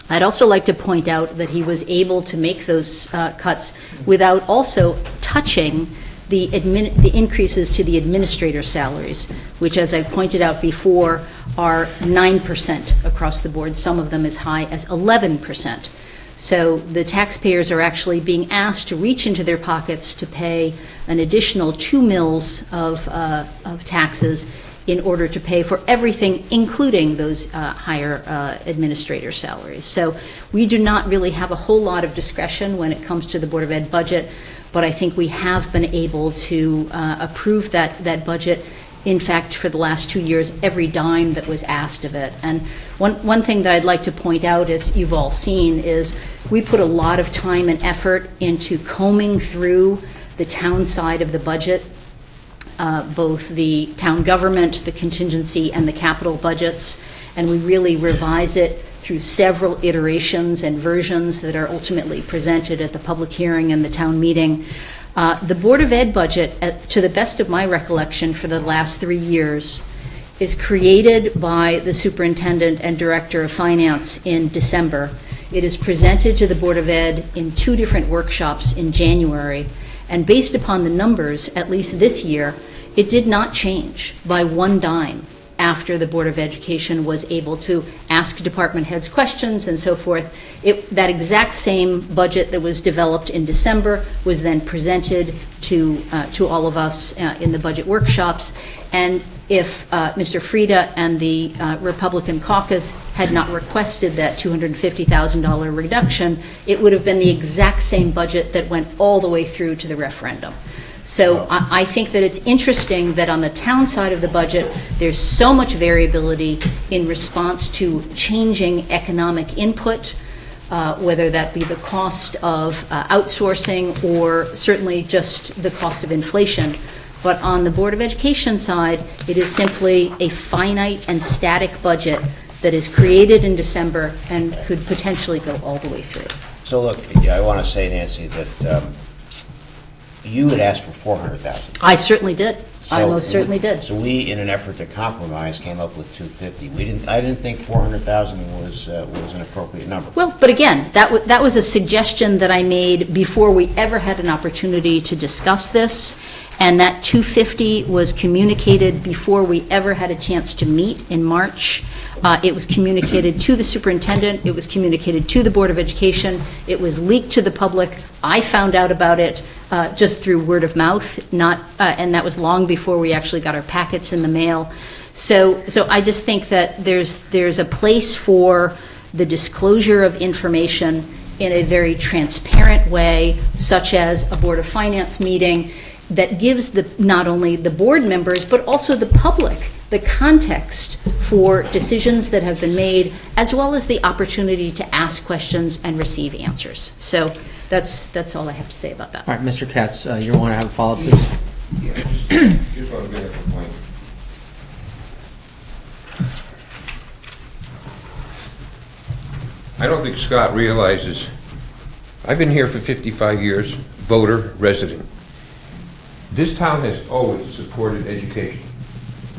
I'd also like to point out that he was able to make those cuts without also touching the increases to the administrator salaries, which, as I pointed out before, are 9% across the board, some of them as high as 11%. So the taxpayers are actually being asked to reach into their pockets to pay an additional 2 mils of taxes in order to pay for everything, including those higher administrator salaries. So we do not really have a whole lot of discretion when it comes to the Board of Ed budget, but I think we have been able to approve that budget. In fact, for the last 2 years, every dime that was asked of it. And one thing that I'd like to point out, as you've all seen, is we put a lot of time and effort into combing through the town side of the budget, both the town government, the contingency, and the capital budgets, and we really revise it through several iterations and versions that are ultimately presented at the public hearing and the town meeting. The Board of Ed budget, to the best of my recollection for the last 3 years, is created by the superintendent and director of finance in December. It is presented to the Board of Ed in 2 different workshops in January, and based upon the numbers, at least this year, it did not change by 1 dime after the Board of Education was able to ask department heads questions and so forth. That exact same budget that was developed in December was then presented to all of us in the budget workshops. And if Mr. Frieda and the Republican caucus had not requested that $250,000 reduction, it would have been the exact same budget that went all the way through to the referendum. So I think that it's interesting that on the town side of the budget, there's so much variability in response to changing economic input. whether that be the cost of outsourcing or certainly just the cost of inflation. But on the Board of Education side, it is simply a finite and static budget that is created in December and could potentially go all the way through. So look, I want to say, Nancy, that you had asked for 400,000. I certainly did. I So most certainly did. So we, in an effort to compromise, came up with 250. I didn't think 400,000 was an appropriate number. Well, but again, that was a suggestion that I made before we ever had an opportunity to discuss this, and that 250 was communicated before we ever had a chance to meet in March. It was communicated to the superintendent, it was communicated to the Board of Education, it was leaked to the public. I found out about it just through word of mouth, and that was long before we actually got our packets in the mail. So I just think that there's a place for the disclosure of information in a very transparent way, such as a Board of Finance meeting, that gives not only the board members, but also the public, the context for decisions that have been made, as well as the opportunity to ask questions and receive answers. So that's all I have to say about that. All right, Mr. Katz, you want to have a follow-up, please? Yeah, just want to bring up a point. I don't think Scott realizes, I've been here for 55 years, voter, resident. This town has always supported education,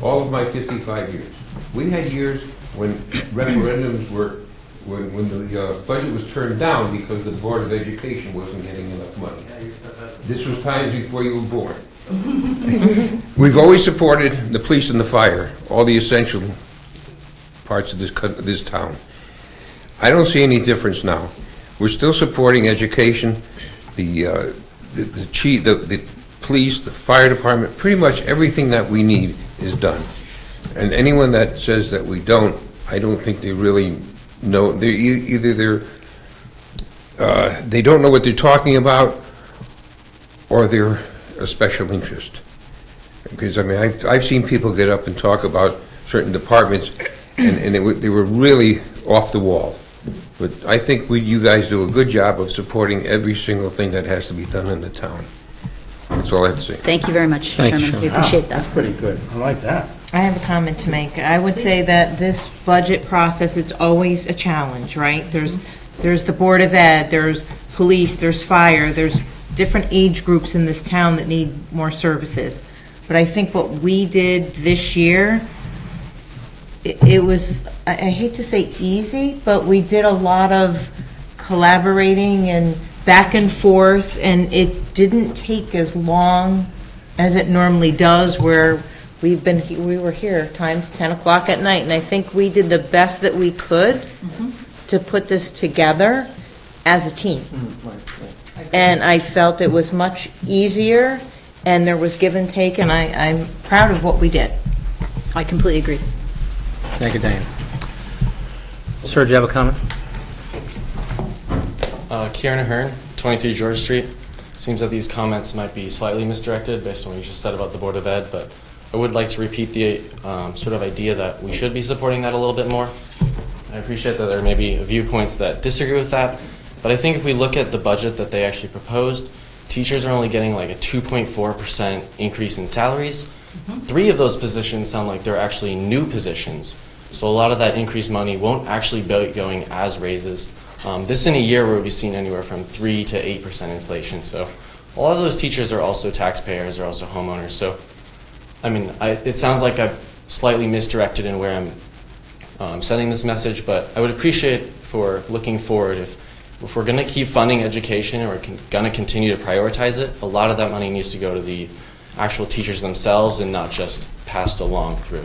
all of my 55 years. We had years when referendums were, when the budget was turned down because the Board of Education wasn't getting enough money. This was times before you were born. We've always supported the police and the fire, all the essential parts of this town. I don't see any difference now. We're still supporting education, the police, the fire department, pretty much everything that we need is done. And anyone that says that we don't, I don't think they really know. They're either they don't know what they're talking about, or they're a special interest. Because I mean, I've seen people get up and talk about certain departments, and they were really off the wall. But I think you guys do a good job of supporting every single thing that has to be done in the town. That's all I have to say. Thank you very much, Thank you, Chairman. We Chairman. appreciate that. That's pretty good. I like that. I have a comment to make. I would say that this budget process, it's always a challenge, right? There's the Board of Ed, there's police, there's fire, there's different age groups in this town that need more services. But I think what we did this year, it was, I hate to say easy, but we did a lot of collaborating and back and forth, and it didn't take as long as it normally does, where we were here times 10 o'clock at night, and I think we did the best that we could to put this together as a team. And I felt it was much easier, and there was give and take, and I'm proud of what we did. I completely agree. Thank you, Diane. Sir, do you have a comment? Kieran Ahern, 23 George Street. Seems that these comments might be slightly misdirected based on what you just said about the Board of Ed, but I would like to repeat the sort of idea that we should be supporting that a little bit more. I appreciate that there may be viewpoints that disagree with that, but I think if we look at the budget that they actually proposed, teachers are only getting like a 2.4% increase in salaries. 3 of those positions sound like they're actually new positions. So a lot of that increased money won't actually be going as raises. This in a year where we've seen anywhere from 3 to 8% inflation. So a lot of those teachers are also taxpayers, they're also homeowners. So, I mean, it sounds like I've slightly misdirected in where I'm sending this message, but I would appreciate for looking forward if we're going to keep funding education and we're going to continue to prioritize it, a lot of that money needs to go to the actual teachers themselves and not just passed along through.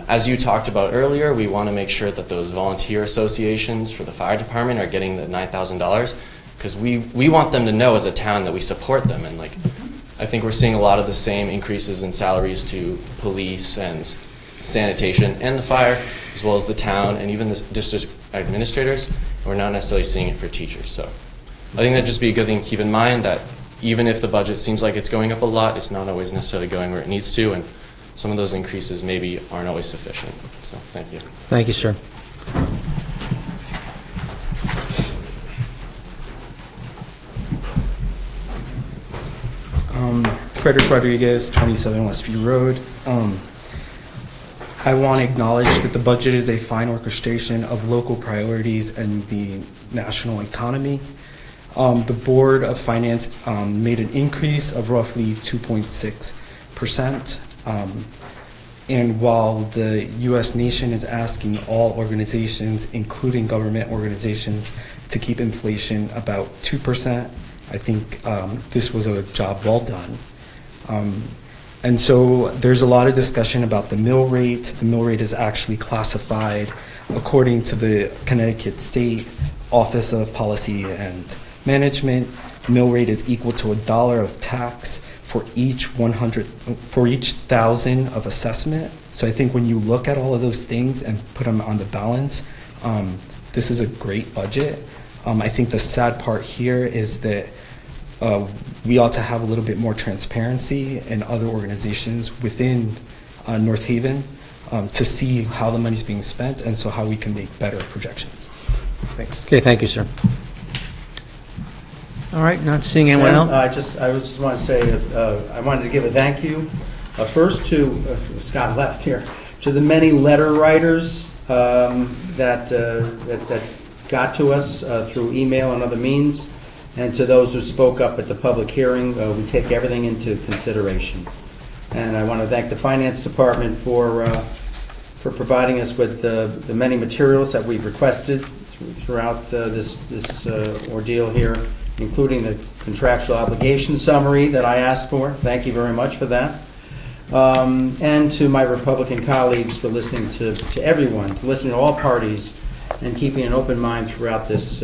As you talked about earlier, we want to make sure that those volunteer associations for the fire department are getting the $9,000 because we want them to know as a town that we support them. And like, I think we're seeing a lot of the same increases in salaries to police and sanitation and the fire, as well as the town and even the district administrators. We're not necessarily seeing it for teachers. So I think that'd just be a good thing to keep in mind, that even if the budget seems like it's going up a lot, it's not always necessarily going where it needs to, and some of those increases maybe aren't always sufficient. So thank you. Thank you, sir. Frederick Rodriguez, 27 Westview Road. I want to acknowledge that the budget is a fine orchestration of local priorities and the national economy. The Board of Finance made an increase of roughly 2.6%. And while the U.S. nation is asking all organizations, including government organizations, to keep inflation about 2%, I think this was a job well done. And so there's a lot of discussion about the mill rate. The mill rate is actually classified according to the Connecticut State Office of Policy and Management. The mill rate is equal to $1 of tax for each 1,000 of assessment. So I think when you look at all of those things and put them on the balance, this is a great budget. I think the sad part here is that we ought to have a little bit more transparency in other organizations within North Haven to see how the money's being spent and so how we can make better projections. Thanks. Okay, thank you, sir. All right, not seeing anyone else? I just want to say I wanted to give a thank you first to Scott left here, to the many letter writers that got to us through email and other means, and to those who spoke up at the public hearing. We take everything into consideration. And I want to thank the Finance Department for providing us with the many materials that we've requested throughout this ordeal here, including the contractual obligation summary that I asked for. Thank you very much for that. And to my Republican colleagues for listening to everyone, to listening to all parties, and keeping an open mind throughout this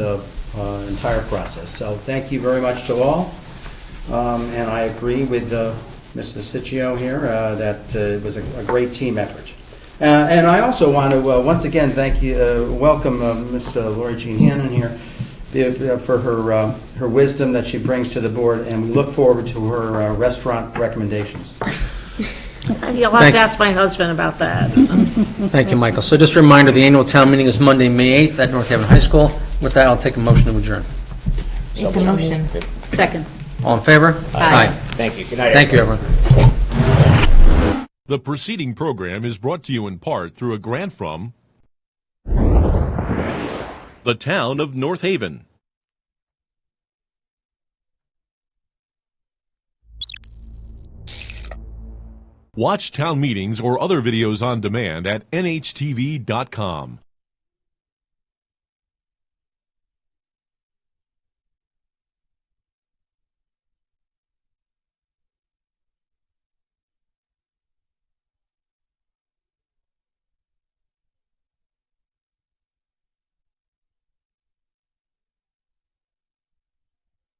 entire process. So thank you very much to all. And I agree with Mr. Siccio here that it was a great team effort. And I also want to once again welcome Ms. Lori Jean Hannon here for her wisdom that she brings to the board, and we look forward to her restaurant recommendations. You'll have to ask my husband about that. Thank you, Michael. So just a reminder, the annual town meeting is Monday, May 8th at North Haven High School. With that, I'll take a motion to adjourn. Make a motion. Second. All in favor? Aye. Thank you. Good night, Thank you, everyone. The preceding program is brought to you in part through a grant from the town of North Haven. Watch town meetings or other videos on demand at nhtv.com.